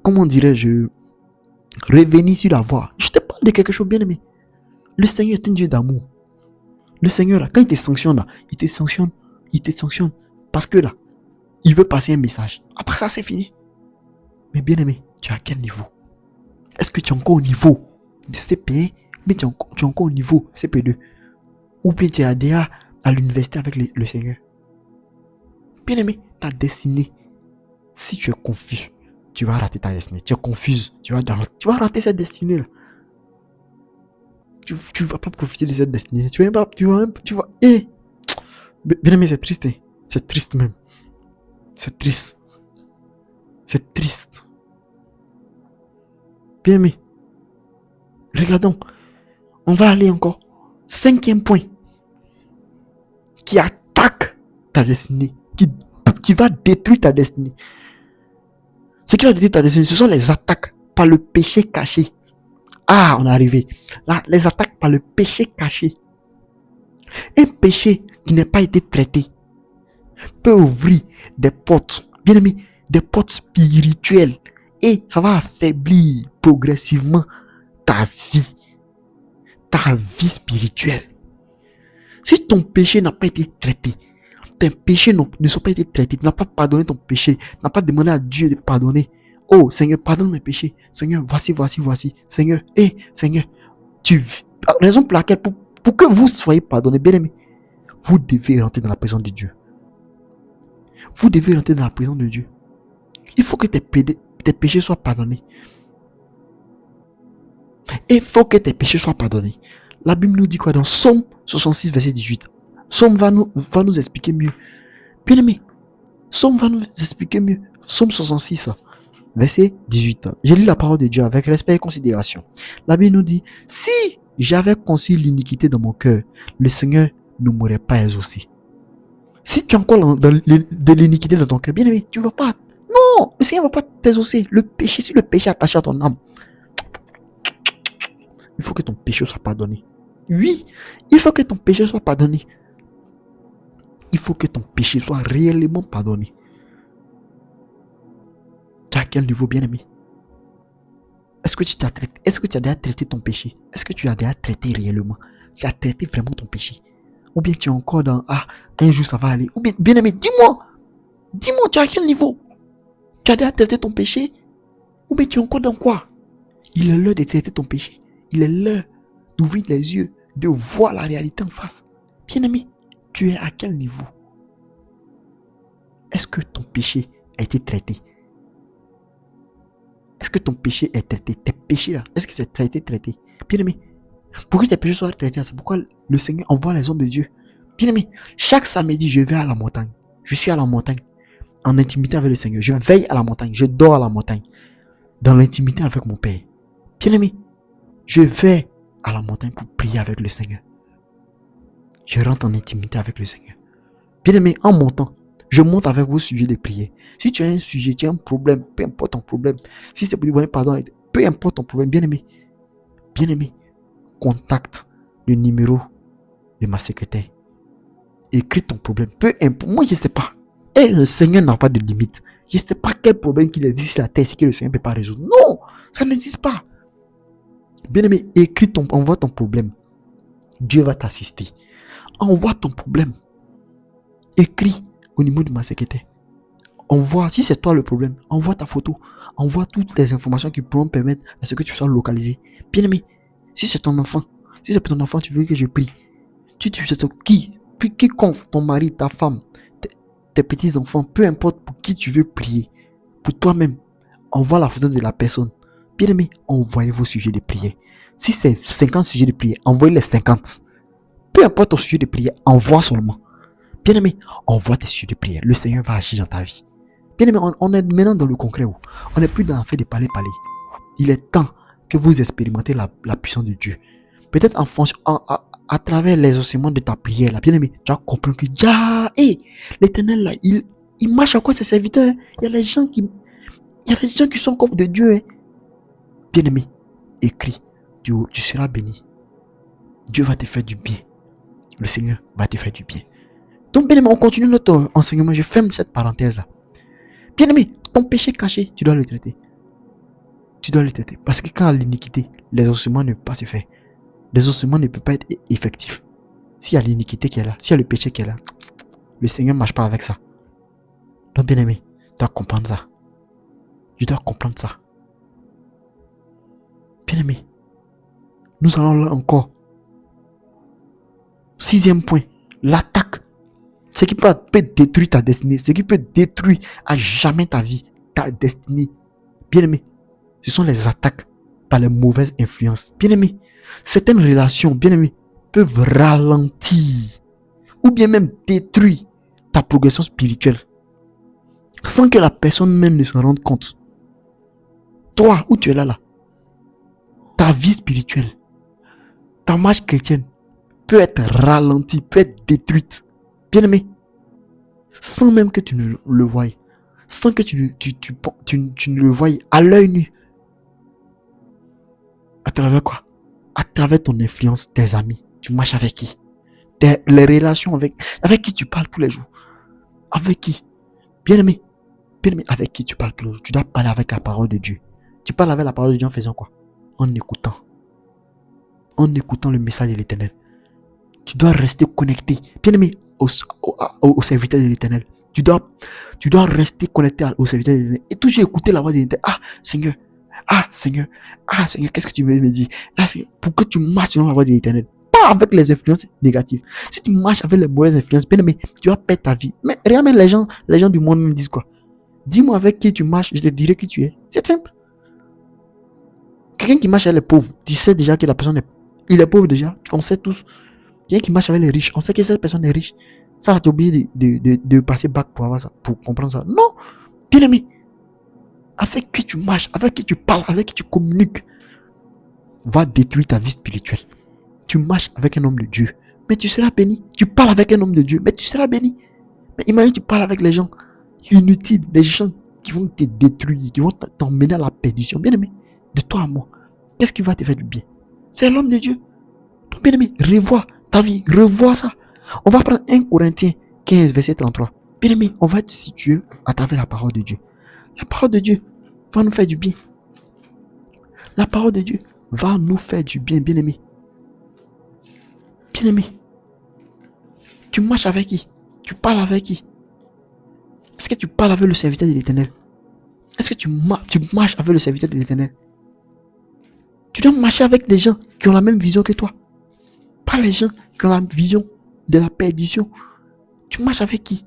Comment dirais-je, revenir sur la voie. Je te parle de quelque chose, bien aimé. Le Seigneur est un Dieu d'amour. Le Seigneur, là, quand il te sanctionne, là, il te sanctionne parce que là, il veut passer un message. Après ça, c'est fini. Mais bien aimé, tu es à quel niveau? Est-ce que tu es encore au niveau de CP1, mais tu es encore au niveau CP2? Ou bien tu es déjà à l'université avec le Seigneur? Bien aimé, ta destinée, si tu es confus, tu vas rater ta destinée. Tu es confuse, tu vas rater cette destinée-là. Tu vas pas profiter de cette destinée. Tu vas. Bien aimé, c'est triste. Hein? C'est triste même. C'est triste. C'est triste. Bien aimé. Regardons. On va aller encore. 5e point. Qui attaque ta destinée. Qui va détruire ta destinée. Ce qui va détruire ta destinée, ce sont les attaques par le péché caché. Ah, on est arrivé. Là, les attaques par le péché caché. Un péché qui n'a pas été traité peut ouvrir des portes, bien aimé, des portes spirituelles. Et ça va affaiblir progressivement ta vie spirituelle. Si ton péché n'a pas été traité, tes péchés ne sont pas été traités, tu n'as pas pardonné ton péché, tu n'as pas demandé à Dieu de pardonner. Oh Seigneur, pardonne mes péchés. Seigneur, voici. Seigneur, Seigneur, la raison pour laquelle, pour que vous soyez pardonnés, bien aimé, vous devez rentrer dans la présence de Dieu. Vous devez rentrer dans la présence de Dieu. Il faut que tes péchés soient pardonnés. Il faut que tes péchés soient pardonnés. La Bible nous dit quoi dans Psaume 66, verset 18? Psaume va nous expliquer mieux. Bien aimé, Psaume va nous expliquer mieux. Psaume 66, verset 18. J'ai lu la parole de Dieu avec respect et considération. La Bible nous dit, si j'avais conçu l'iniquité dans mon cœur, le Seigneur ne m'aurait pas exaucé. Si tu as encore de l'iniquité dans ton cœur, bien aimé, tu ne vas pas. Non, le Seigneur ne va pas t'exaucer. Le péché, si le péché est attaché à ton âme, il faut que ton péché soit pardonné. Oui, il faut que ton péché soit pardonné. Il faut que ton péché soit réellement pardonné. Tu es à quel niveau, bien aimé? Est-ce que tu as déjà traité ton péché? Est-ce que tu as déjà traité réellement? Tu as traité vraiment ton péché? Ou bien tu es encore dans un jour ça va aller? Ou bien, bien aimé, dis-moi, tu es à quel niveau? Tu as déjà traité ton péché? Ou bien tu es encore dans quoi? Il est l'heure de traiter ton péché. Il est l'heure d'ouvrir les yeux, de voir la réalité en face. Bien aimé, tu es à quel niveau? Est-ce que ton péché a été traité? Est-ce que ton péché est traité? Tes péchés là, est-ce que ça a été traité? Bien aimé, pour que tes péchés soient traités, c'est pourquoi le Seigneur envoie les hommes de Dieu. Bien aimé, chaque samedi, je vais à la montagne. Je suis à la montagne, en intimité avec le Seigneur. Je veille à la montagne, je dors à la montagne. dans l'intimité avec mon Père. Bien-aimé, je vais à la montagne pour prier avec le Seigneur. Je rentre en intimité avec le Seigneur. Bien-aimé, en montant, je monte avec vos sujets de prière. Si tu as un sujet, tu as un problème, peu importe ton problème. Si c'est pour demander pardon, peu importe ton problème, bien-aimé, contacte le numéro de ma secrétaire. Écris ton problème. Peu importe. Moi, je ne sais pas. Et le Seigneur n'a pas de limite. Je ne sais pas quel problème qu'il existe sur la terre, c'est que le Seigneur ne peut pas résoudre. Non, ça n'existe pas. Bien-aimé, envoie ton problème. Dieu va t'assister. Envoie ton problème. Écris au niveau de ma secrétaire. Envoie, si c'est toi le problème, envoie ta photo. Envoie toutes les informations qui pourront permettre à ce que tu sois localisé. Bien-aimé, si c'est ton enfant, si c'est pour ton enfant, tu veux que je prie. Tu sais quiconque, ton mari, ta femme, tes petits-enfants, peu importe pour qui tu veux prier, pour toi-même, envoie la photo de la personne. Bien-aimé, envoyez vos sujets de prière. Si c'est 50 sujets de prière, envoyez les 50. Peu importe ton sujet de prière, envoie seulement. Bien-aimé, envoie tes sujets de prière. Le Seigneur va agir dans ta vie. Bien-aimé, on est maintenant dans le concret. On n'est plus dans le fait de parler. Il est temps que vous expérimentez la puissance de Dieu. Peut-être à travers les ossements de ta prière, là, bien-aimé, tu vas comprendre que l'Éternel, là, il marche à quoi ses serviteurs. Il y a des gens qui sont comme de Dieu. Hein. Bien-aimé, écris, tu seras béni. Dieu va te faire du bien. Le Seigneur va te faire du bien. Donc, bien-aimé, on continue notre enseignement. Je ferme cette parenthèse-là. Bien-aimé, ton péché caché, tu dois le traiter. Tu dois le traiter. Parce que quand l'iniquité, les ossements ne peuvent pas se faire. Les ossements ne peuvent pas être effectifs. S'il y a l'iniquité qui est là, s'il y a le péché qui est là, le Seigneur ne marche pas avec ça. Donc, bien-aimé, tu dois comprendre ça. Tu dois comprendre ça. Bien-aimé, nous allons là encore. 6e point, l'attaque. Ce qui peut détruire ta destinée, ce qui peut détruire à jamais ta vie, ta destinée. Bien-aimé, ce sont les attaques par les mauvaises influences. Bien-aimé, certaines relations, bien-aimé, peuvent ralentir ou bien même détruire ta progression spirituelle sans que la personne même ne s'en rende compte. Toi, où tu es là, ta vie spirituelle, ta marche chrétienne peut être ralentie, peut être détruite. Bien-aimé, sans même que tu ne le voies, sans que tu ne le voies à l'œil nu. À travers quoi? À travers ton influence, tes amis. Tu marches avec qui? Les relations avec qui tu parles tous les jours. Avec qui? Bien-aimé, avec qui tu parles tous les jours. Tu dois parler avec la parole de Dieu. Tu parles avec la parole de Dieu en faisant quoi? En écoutant. En écoutant le message de l'Éternel. Tu dois rester connecté. Bien-aimé, au serviteur de l'Éternel. Tu dois rester connecté au serviteur de l'Éternel. Et toujours écouter la voix de l'Éternel. Seigneur, qu'est-ce que tu veux me dire? Pour que tu marches selon la voie de l'Éternel. Pas avec les influences négatives. Si tu marches avec les mauvaises influences, bien aimé, tu vas perdre ta vie. Mais regarde, les gens du monde me disent quoi? Dis-moi avec qui tu marches, je te dirai qui tu es. C'est simple. Quelqu'un qui marche avec les pauvres, tu sais déjà que la personne il est pauvre déjà. On sait tous. Quelqu'un qui marche avec les riches, on sait que cette personne est riche. Ça, tu as oublié de passer bac pour avoir ça, pour comprendre ça. Non, bien aimé. Avec qui tu marches, avec qui tu parles, avec qui tu communiques, va détruire ta vie spirituelle. Tu marches avec un homme de Dieu, mais tu seras béni. Tu parles avec un homme de Dieu, mais tu seras béni. Mais imagine, tu parles avec les gens inutiles, des gens qui vont te détruire, qui vont t'emmener à la perdition. Bien aimé, de toi à moi, qu'est-ce qui va te faire du bien? C'est l'homme de Dieu. Donc, bien aimé, revois ta vie, revois ça. On va prendre 1 Corinthiens 15, verset 33. Bien aimé, on va être situé à travers la parole de Dieu. La parole de Dieu va nous faire du bien. La parole de Dieu va nous faire du bien, bien-aimé. Bien-aimé. Tu marches avec qui? Tu parles avec qui? Est-ce que tu parles avec le serviteur de l'Éternel? Est-ce que tu marches avec le serviteur de l'Éternel? Tu dois marcher avec des gens qui ont la même vision que toi. Pas les gens qui ont la vision de la perdition. Tu marches avec qui?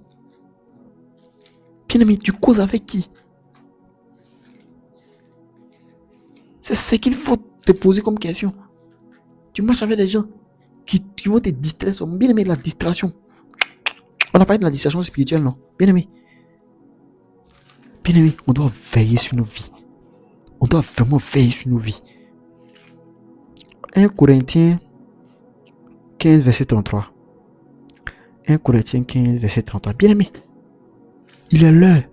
Bien-aimé, tu causes avec qui? C'est ce qu'il faut te poser comme question. Tu marches avec des gens qui vont te distraire. Bien aimé, la distraction. On a parlé de la distraction spirituelle, non? Bien aimé. Bien aimé, on doit veiller sur nos vies. On doit vraiment veiller sur nos vies. 1 Corinthiens 15, verset 33. 1 Corinthiens 15, verset 33. Bien aimé, il est l'heure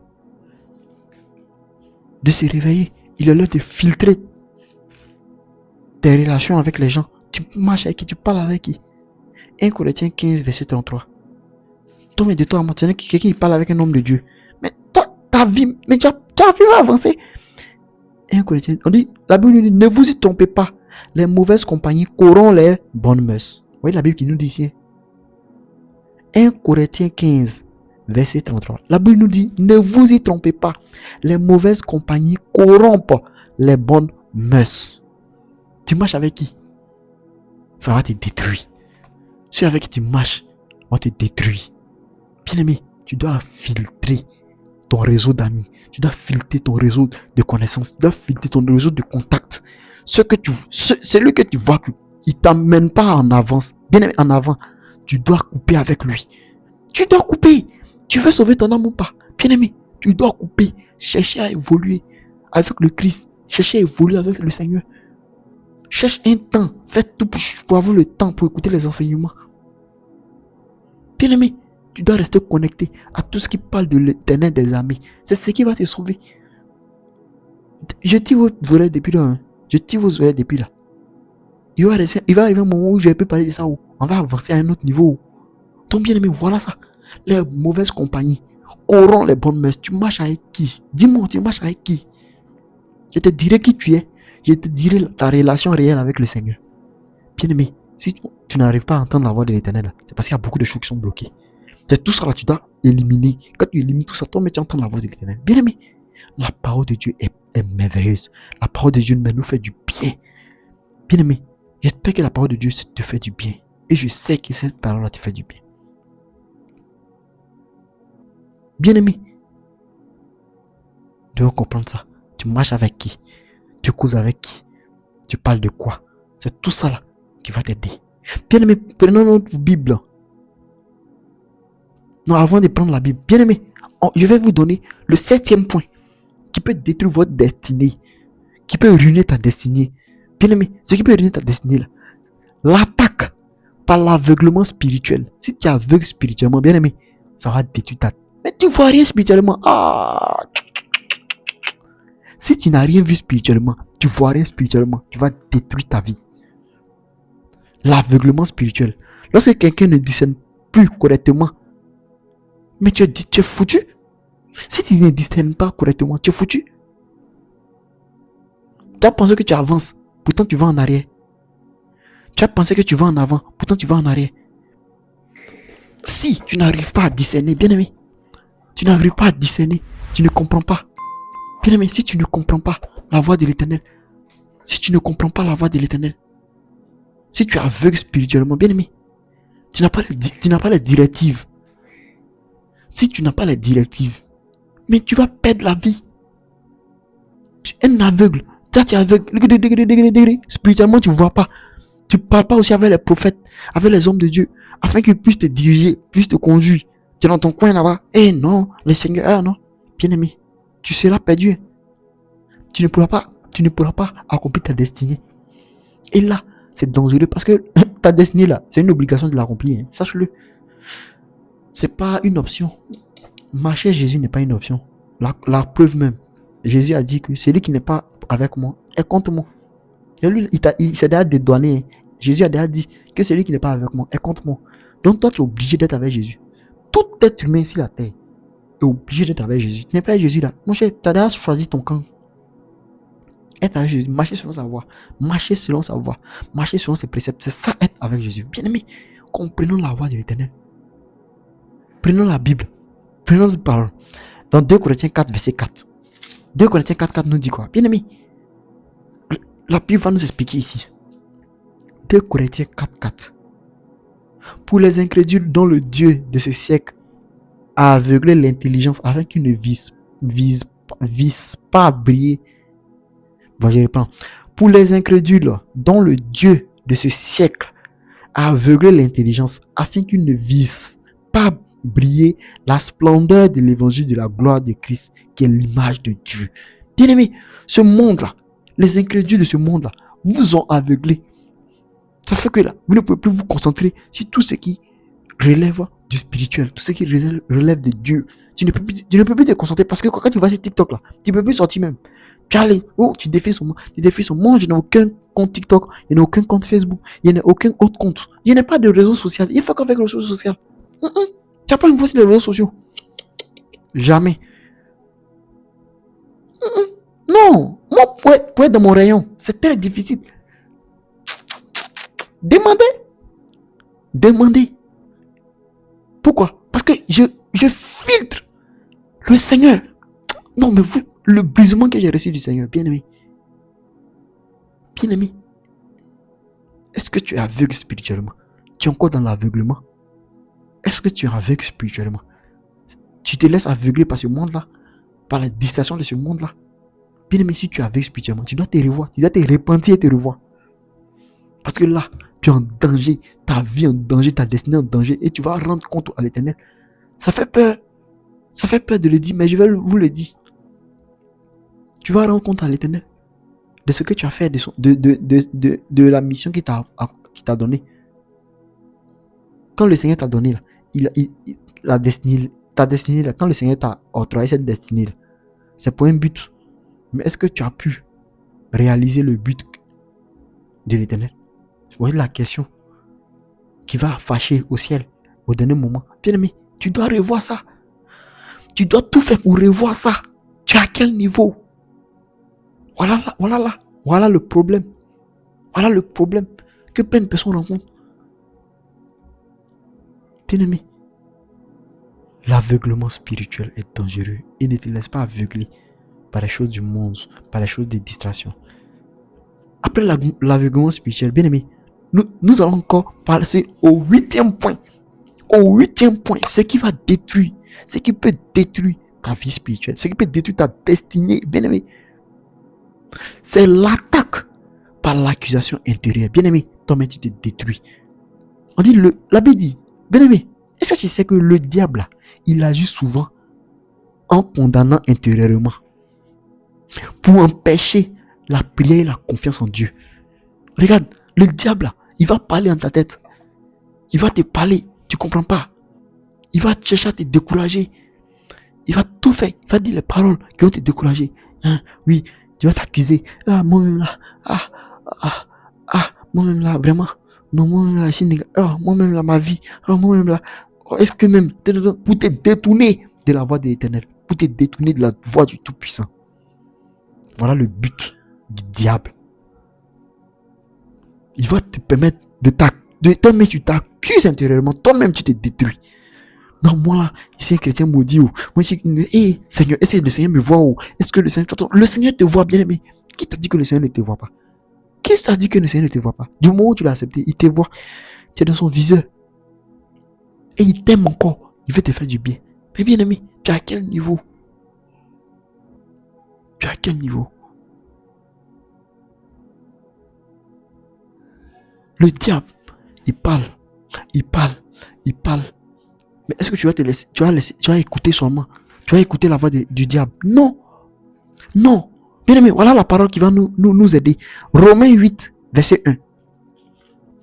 de se réveiller. Il est l'heure de filtrer tes relations avec les gens. Tu marches avec qui? Tu parles avec qui? 1 Corinthiens 15, verset 33. Toi, mais de toi à moi, quelqu'un qui parle avec un homme de Dieu. Mais toi, ta vie, mais tu as vu avancer. 1 Corinthiens, on dit, la Bible nous dit, ne vous y trompez pas. Les mauvaises compagnies corrompent les bonnes mœurs. Vous voyez la Bible qui nous dit ici. 1 Corinthiens 15, verset 33. La Bible nous dit, ne vous y trompez pas. Les mauvaises compagnies corrompent les bonnes mœurs. Tu marches avec qui? Ça va te détruire. Ceux avec qui tu marches vont te détruire. Bien aimé, tu dois filtrer ton réseau d'amis. Tu dois filtrer ton réseau de connaissances. Tu dois filtrer ton réseau de contacts. Celui que tu vois qu'il ne t'amène pas en avance, bien aimé, en avant, tu dois couper avec lui. Tu dois couper. Tu veux sauver ton âme ou pas? Bien aimé, tu dois couper. Chercher à évoluer avec le Christ. Chercher à évoluer avec le Seigneur. Cherche un temps. Fais tout pour avoir le temps pour écouter les enseignements. Bien aimé, tu dois rester connecté à tout ce qui parle de l'Éternel des armées. C'est ce qui va te sauver. Je tire vos oreilles depuis là. Je tire vos oreilles depuis là. Il va arriver un moment où je peux parler de ça. On va avancer à un autre niveau. Donc bien aimé, voilà ça. Les mauvaises compagnies corrompent les bonnes mœurs. Tu marches avec qui? Dis-moi, tu marches avec qui? Je te dirai qui tu es. Je te dirai ta relation réelle avec le Seigneur. Bien aimé, si tu n'arrives pas à entendre la voix de l'Éternel, c'est parce qu'il y a beaucoup de choses qui sont bloquées. C'est tout ça là, tu dois éliminer. Quand tu élimines tout ça, toi, mais tu entends la voix de l'Éternel. Bien aimé, la parole de Dieu est merveilleuse. La parole de Dieu nous fait du bien. Bien aimé, j'espère que la parole de Dieu te fait du bien. Et je sais que cette parole-là te fait du bien. Bien aimé, tu dois comprendre ça. Tu marches avec qui? Tu causes avec qui? Tu parles de quoi? C'est tout ça là qui va t'aider. Bien aimé, prenons notre Bible. Non, avant de prendre la Bible, bien aimé, je vais vous donner le 7e point qui peut détruire votre destinée, qui peut ruiner ta destinée. Bien aimé, ce qui peut ruiner ta destinée là, l'attaque par l'aveuglement spirituel. Si tu es aveugle spirituellement, bien aimé, ça va détruire ta... Mais tu vois rien spirituellement. Ah! Si tu n'as rien vu spirituellement, tu vois rien spirituellement, tu vas détruire ta vie. L'aveuglement spirituel. Lorsque quelqu'un ne discerne plus correctement, mais tu es foutu. Si tu ne discernes pas correctement, tu es foutu. Tu as pensé que tu avances, pourtant tu vas en arrière. Tu as pensé que tu vas en avant, pourtant tu vas en arrière. Si tu n'arrives pas à discerner, bien aimé, tu n'arrives pas à discerner, tu ne comprends pas. Bien aimé, si tu ne comprends pas la voix de l'Éternel, si tu ne comprends pas la voix de l'Éternel, si tu es aveugle spirituellement, bien aimé, tu n'as pas les directives. Si tu n'as pas les directives, mais tu vas perdre la vie. Tu es un aveugle. Tu es aveugle. Spirituellement, tu ne vois pas. Tu ne parles pas aussi avec les prophètes, avec les hommes de Dieu, afin qu'ils puissent te diriger, puissent te conduire. Tu es dans ton coin là-bas. Eh non, le Seigneur, non. Bien aimé, tu seras perdu. Tu ne pourras pas accomplir ta destinée. Et là, c'est dangereux parce que ta destinée là, c'est une obligation de l'accomplir. Hein. Sache-le. C'est pas une option. Marcher Jésus n'est pas une option. La preuve même. Jésus a dit que celui qui n'est pas avec moi est contre moi. Et lui, il s'est déjà dédouané. Jésus a déjà dit que celui qui n'est pas avec moi est contre moi. Donc toi, tu es obligé d'être avec Jésus. Tout être humain sur la terre est obligé d'être avec Jésus. Tu n'es pas avec Jésus là. Mon cher, tu as déjà choisi ton camp. Être avec Jésus, marcher selon sa voie. Marcher selon sa voie. Marcher selon ses préceptes. C'est ça, être avec Jésus. Bien aimé, comprenons la voie de l'Éternel. Prenons la Bible. Prenons cette parole. Dans 2 Corinthiens 4, verset 4. 2 Corinthiens 4, 4 nous dit quoi? Bien aimé, la Bible va nous expliquer ici. 2 Corinthiens 4, 4. Pour les incrédules dont le Dieu de ce siècle a aveuglé l'intelligence afin qu'ils ne visent pas à briller. Bon, je reprends. Pour les incrédules dont le Dieu de ce siècle a aveuglé l'intelligence afin qu'ils ne visent pas briller la splendeur de l'évangile de la gloire de Christ qui est l'image de Dieu. Bien-aimé, ce monde-là, les incrédules de ce monde-là, vous ont aveuglé. Ça fait que là, vous ne pouvez plus vous concentrer sur tout ce qui relève du spirituel, tout ce qui relève de Dieu. Tu ne peux plus te concentrer parce que quand tu vas sur TikTok là, tu ne peux plus sortir même. Tu défies son moi, je n'ai aucun compte TikTok, il n'y a aucun compte Facebook, il n'y a aucun autre compte. Il n'y a pas de réseau social. Il faut qu'avec le réseau social. Tu n'as pas une voix sur les réseaux sociaux. Jamais. Non. Moi, pour être dans mon rayon, c'est très difficile. Demandez. Pourquoi? Parce que je filtre le Seigneur. Non, mais vous, le brisement que j'ai reçu du Seigneur, bien-aimé. Bien-aimé. Est-ce que tu es aveugle spirituellement? Tu es encore dans l'aveuglement? Est-ce que tu es aveugle spirituellement? Tu te laisses aveugler par ce monde-là? Par la distraction de ce monde-là? Bien-aimé, si tu es aveugle spirituellement, tu dois te revoir. Tu dois te repentir et te revoir. Parce que là, tu es en danger. Ta vie en danger, ta destinée en danger. Et tu vas rendre compte à l'Éternel. Ça fait peur. Ça fait peur de le dire, mais je vais vous le dire. Tu vas rendre compte à l'Éternel de ce que tu as fait, de la mission qu'il t'a donnée. Quand le Seigneur t'a donné la destinée, ta destinée, là, quand le Seigneur t'a octroyé cette destinée, là, c'est pour un but. Mais est-ce que tu as pu réaliser le but de l'Éternel? Vous voyez la question qui va fâcher au ciel au dernier moment. Bien aimé, tu dois revoir ça. Tu dois tout faire pour revoir ça. Tu es à quel niveau? Voilà le problème. Voilà le problème que plein de personnes rencontrent. Bien aimé, l'aveuglement spirituel est dangereux. Il ne te laisse pas aveugler par les choses du monde, par les choses des distractions. Après l'aveuglement spirituel, bien aimé, nous allons encore passer au 8e point. Au 8e point, ce qui va détruire, ce qui peut détruire ta vie spirituelle, ce qui peut détruire ta destinée, bien aimé, c'est l'attaque par l'accusation intérieure. Bien aimé, toi-même tu te détruis. On dit, la Bible dit, bien aimé, est-ce que tu sais que le diable, il agit souvent en condamnant intérieurement pour empêcher la prière et la confiance en Dieu. Regarde, le diable, il va parler dans ta tête. Il va te parler, tu comprends pas. Il va chercher à te décourager. Il va tout faire. Il va dire les paroles qui vont te décourager. Oui, tu vas t'accuser. Moi-même là. Moi-même là, vraiment. Non, moi-même là, ici, moi-même là, ma vie. Moi-même là. Est-ce que même, pour te détourner de la voix de l'Éternel, pour te détourner de la voix du Tout-Puissant. Voilà le but du diable. Il va te permettre de toi-même, tu t'accuses intérieurement, toi-même tu te détruis. Non, moi là, ici un chrétien maudit. Moi, Seigneur, est-ce que le Seigneur me voit? Est-ce que le Seigneur te voit bien aimé? Qui t'a dit que le Seigneur ne te voit pas? Qui t'a dit que le Seigneur ne te voit pas? Du moment où tu l'as accepté, il te voit. Tu es dans son viseur. Et il t'aime encore. Il veut te faire du bien. Mais bien aimé, tu es à quel niveau? Tu es à quel niveau? Le diable, il parle. Mais est-ce que tu vas te laisser, tu vas écouter seulement? Tu vas écouter la voix du diable? Non. Bien aimé, voilà la parole qui va nous aider. Romains 8, verset 1.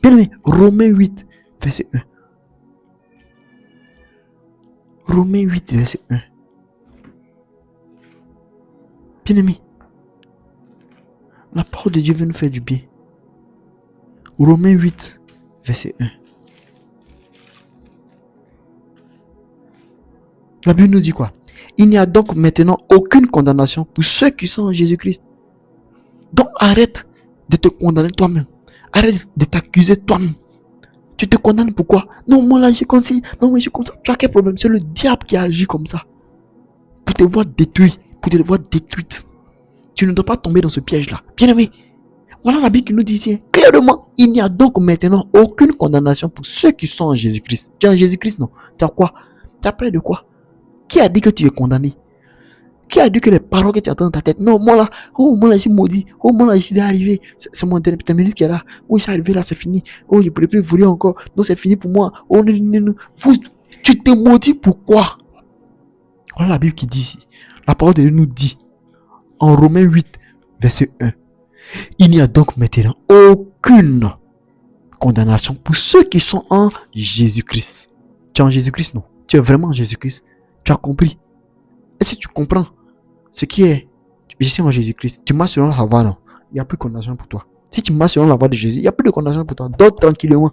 Bien aimé, Romains 8, verset 1. Romains 8, verset 1. Bien aimé, la parole de Dieu veut nous faire du bien. Romains 8, verset 1. La Bible nous dit quoi? Il n'y a donc maintenant aucune condamnation pour ceux qui sont en Jésus-Christ. Donc arrête de te condamner toi-même. Arrête de t'accuser toi-même. Tu te condamnes pourquoi? Non, moi là, j'ai comme ci. Non, moi, je suis comme ça. Tu as quel problème? C'est le diable qui agit comme ça. Pour te voir détruit. Pour te voir détruite. Tu ne dois pas tomber dans ce piège-là. Bien aimé. Voilà la Bible qui nous dit ici. Clairement, il n'y a donc maintenant aucune condamnation pour ceux qui sont en Jésus-Christ. Tu es en Jésus-Christ, non? Tu as quoi? Tu as peur de quoi? Qui a dit que tu es condamné? Qui a dit que les paroles que tu entends dans ta tête? Non, moi là, je suis maudit. Moi là, je suis arrivé. C'est mon terminus qui est là. Je suis arrivé là, c'est fini. Je ne pourrais plus voler encore. Non, c'est fini pour moi. Non. Tu te maudis pourquoi? Voilà la Bible qui dit ici. La parole de Dieu nous dit. En Romains 8, verset 1. Il n'y a donc maintenant aucune condamnation pour ceux qui sont en Jésus-Christ. Tu es en Jésus-Christ, non? Tu es vraiment en Jésus-Christ. Tu as compris. Est-ce que tu comprends ce qui est? Je suis en Jésus-Christ. Tu marches selon la voie, non? Il n'y a plus de condamnation pour toi. Si tu marches selon la voie de Jésus, il n'y a plus de condamnation pour toi. Dors tranquillement.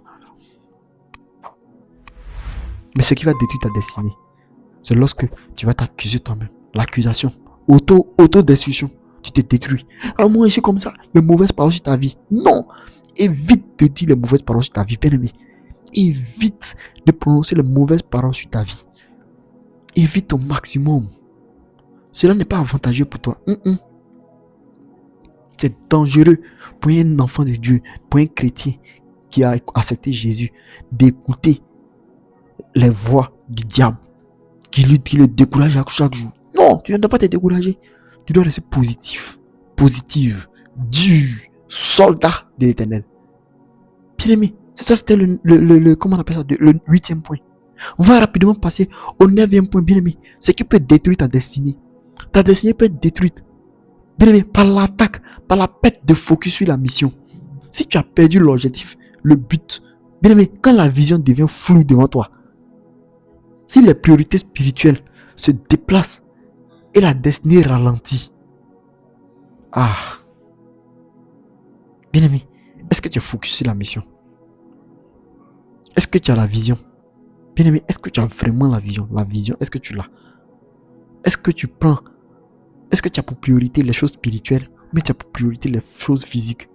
Mais ce qui va détruire ta destinée, c'est lorsque tu vas t'accuser toi-même. L'accusation. Autodestruction. Tu te détruis. Ah, moi, je suis comme ça. Les mauvaises paroles sur ta vie. Non. Évite de dire les mauvaises paroles sur ta vie, bien-aimé. Évite de prononcer les mauvaises paroles sur ta vie. Évite au maximum. Cela n'est pas avantageux pour toi. C'est dangereux pour un enfant de Dieu, pour un chrétien qui a accepté Jésus, d'écouter les voix du diable qui le décourage chaque jour. Non, tu ne dois pas te décourager. Tu dois rester positif, positive, dur, soldat de l'Éternel. Bien aimé, ça c'était comment on appelle ça, le 8e point. On va rapidement passer au 9e point, bien aimé. Ce qui peut détruire ta destinée. Ta destinée peut être détruite, bien aimé, par l'attaque, par la perte de focus sur la mission. Si tu as perdu l'objectif, le but, bien aimé, quand la vision devient floue devant toi, si les priorités spirituelles se déplacent et la destinée ralentit, bien aimé, est-ce que tu es focus sur la mission? Est-ce que tu as la vision? Bien aimé, est-ce que tu as vraiment la vision? La vision, est-ce que tu l'as? Est-ce que tu as pour priorité les choses spirituelles, mais tu as pour priorité les choses physiques?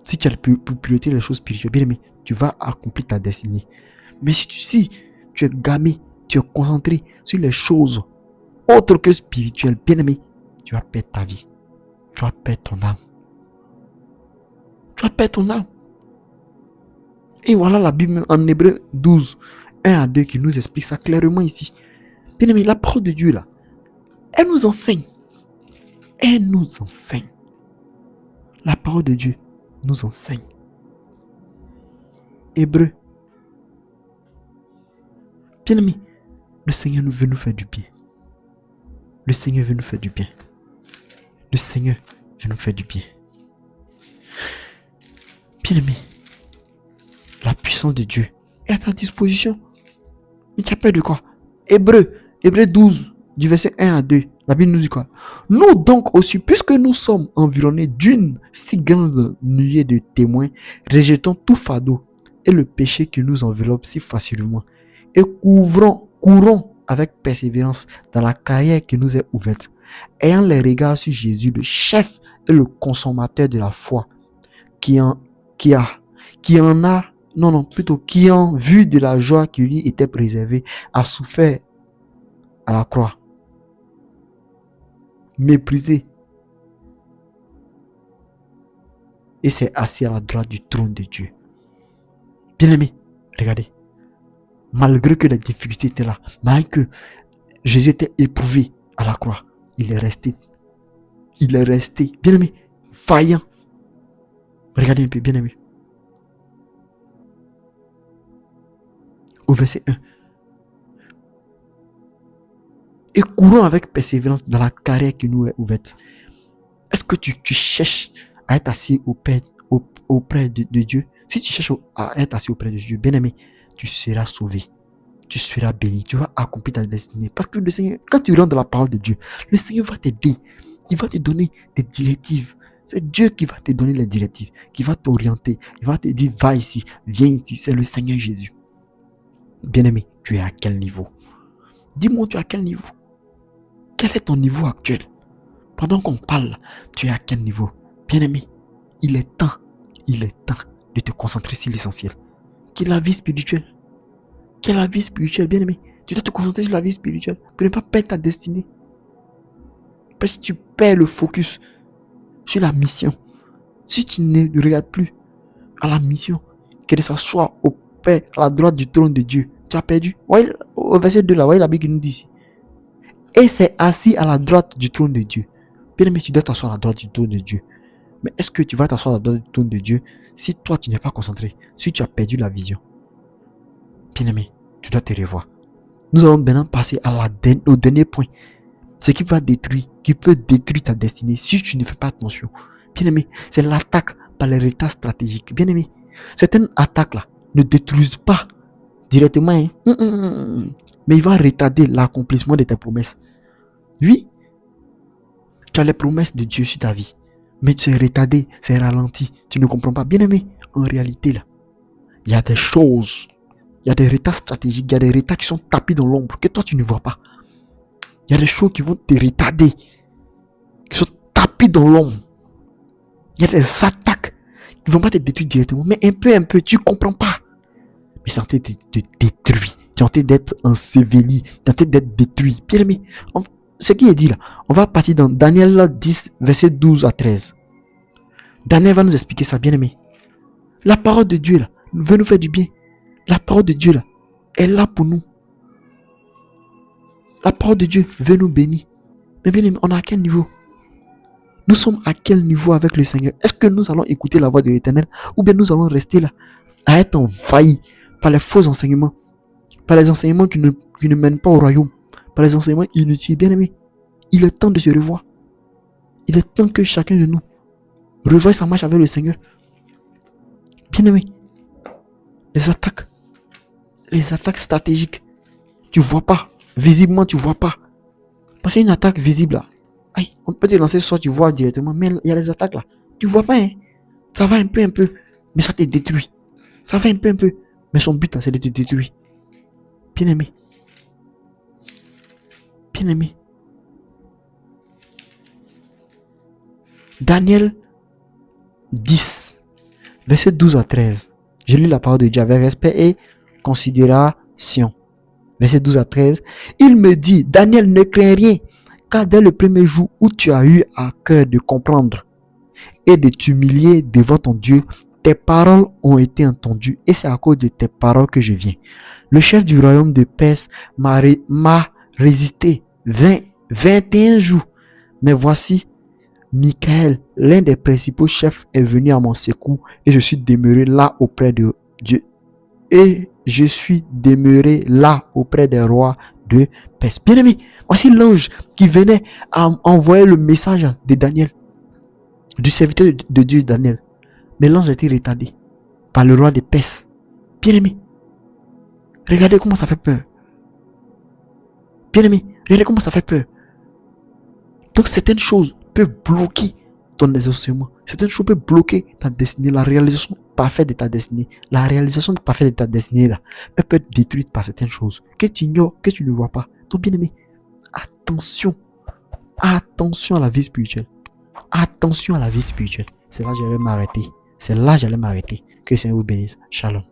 Si tu as pour priorité les choses spirituelles, bien aimé, tu vas accomplir ta destinée. Mais si tu es gamé, tu es concentré sur les choses autres que spirituelles, bien aimé, tu vas perdre ta vie. Tu vas perdre ton âme. Tu vas perdre ton âme. Et voilà la Bible en Hébreux 12, 1 à 2 qui nous explique ça clairement ici. Bien aimé, la parole de Dieu là, elle nous enseigne. Elle nous enseigne. La parole de Dieu nous enseigne. Hébreux. Bien aimé, le Seigneur veut nous faire du bien. Le Seigneur veut nous faire du bien. Le Seigneur veut nous faire du bien. Bien aimé, la puissance de Dieu est à ta disposition. Mais tu as peur de quoi? Hébreux 12, du verset 1 à 2. La Bible nous dit quoi? Nous donc aussi, puisque nous sommes environnés d'une si grande nuée de témoins, rejetons tout fardeau et le péché qui nous enveloppe si facilement et courons avec persévérance dans la carrière qui nous est ouverte, ayant les regards sur Jésus, le chef et le consommateur de la foi, qui en vue de la joie qui lui était préservée, a souffert à la croix, méprisé, et s'est assis à la droite du trône de Dieu. Bien aimé, regardez, malgré que les difficultés étaient là, malgré que Jésus était éprouvé à la croix, il est resté, bien aimé, vaillant. Regardez un peu, bien aimé. Au verset 1. Et courons avec persévérance dans la carrière qui nous est ouverte. Est-ce que tu cherches à être assis auprès de Dieu? Si tu cherches à être assis auprès de Dieu, bien aimé, tu seras sauvé. Tu seras béni. Tu vas accomplir ta destinée. Parce que le Seigneur, quand tu rentres dans la parole de Dieu, le Seigneur va t'aider. Il va te donner des directives. C'est Dieu qui va te donner les directives, qui va t'orienter. Il va te dire, va ici, viens ici. C'est le Seigneur Jésus. Bien aimé, tu es à quel niveau? Dis-moi, tu es à quel niveau? Quel est ton niveau actuel? Pendant qu'on parle, tu es à quel niveau? Bien aimé, il est temps de te concentrer sur l'essentiel. Qui est la vie spirituelle. Qui est la vie spirituelle, bien aimé. Tu dois te concentrer sur la vie spirituelle pour ne pas perdre ta destinée. Parce que tu perds le focus sur la mission. Si tu ne regardes plus à la mission, que ça soit au Père, à la droite du trône de Dieu, tu as perdu. Ouais, au verset 2 là, voyez la Bible qui nous dit ici. Et c'est assis à la droite du trône de Dieu. Bien aimé, tu dois t'asseoir à la droite du trône de Dieu. Mais est-ce que tu vas t'asseoir à la droite du trône de Dieu si toi tu n'es pas concentré, si tu as perdu la vision? Bien aimé, tu dois te revoir. Nous allons maintenant passer au dernier point. Ce qui va détruire, qui peut détruire ta destinée si tu ne fais pas attention. Bien-aimé, c'est l'attaque par les retards stratégiques. Bien-aimé, certaines attaques-là ne détruisent pas directement, hein. Mais il va retarder l'accomplissement de tes promesses. Oui, tu as les promesses de Dieu sur ta vie, mais c'est retardé, c'est ralenti. Tu ne comprends pas. Bien-aimé, en réalité, là, il y a des choses, il y a des retards stratégiques, il y a des retards qui sont tapis dans l'ombre que toi tu ne vois pas. Il y a des choses qui vont te retarder, qui sont tapis dans l'ombre. Il y a des attaques qui ne vont pas te détruire directement, mais un peu, tu ne comprends pas. Mais c'est en train de te détruire. Tu es en train d'être enseveli, tu es en train d'être détruit. Bien aimé, ce qui est dit là, on va partir dans Daniel 10, verset 12 à 13. Daniel va nous expliquer ça, bien aimé. La parole de Dieu là, veut nous faire du bien. La parole de Dieu là, est là pour nous. La parole de Dieu veut nous bénir. Mais bien aimé, on est à quel niveau? Nous sommes à quel niveau avec le Seigneur? Est-ce que nous allons écouter la voix de l'Éternel, ou bien nous allons rester là à être envahis par les faux enseignements, par les enseignements qui ne mènent pas au royaume, par les enseignements inutiles? Bien aimé, il est temps de se revoir. Il est temps que chacun de nous revoie sa marche avec le Seigneur. Bien aimé, les attaques stratégiques, tu vois pas, visiblement tu vois pas. Parce qu'il y a une attaque visible là. Aïe, on peut te lancer soit tu vois directement, mais il y a les attaques là. Tu vois pas, hein. Ça va un peu, mais ça te détruit. Ça va un peu, mais son but là, c'est de te détruire. Bien aimé. Bien aimé. Daniel 10, verset 12 à 13. Je lis la parole de Dieu avec respect et considération. Verset 12 à 13. Il me dit, Daniel, ne crains rien, car dès le premier jour où tu as eu à cœur de comprendre et de t'humilier devant ton Dieu, tes paroles ont été entendues et c'est à cause de tes paroles que je viens. Le chef du royaume de Perse m'a résisté 21 jours. Mais voici, Michael, l'un des principaux chefs, est venu à mon secours et je suis demeuré là auprès de Dieu. Et je suis demeuré là auprès des rois de Perse. Bien aimé, voici l'ange qui venait à envoyer le message de Daniel, du serviteur de Dieu Daniel. Mais l'ange a été retardé par le roi de Perse. Bien aimé, regardez comment ça fait peur. Bien aimé, regardez comment ça fait peur. Donc certaines choses peuvent bloquer ton exaucement. Certaines choses peuvent bloquer ta destinée, la réalisation parfaite de ta destinée. La réalisation parfaite de ta destinée là, elle peut être détruite par certaines choses que tu ignores, que tu ne vois pas. Donc bien aimé, attention. Attention à la vie spirituelle. Attention à la vie spirituelle. C'est là que j'allais m'arrêter. Que le Seigneur vous bénisse. Shalom.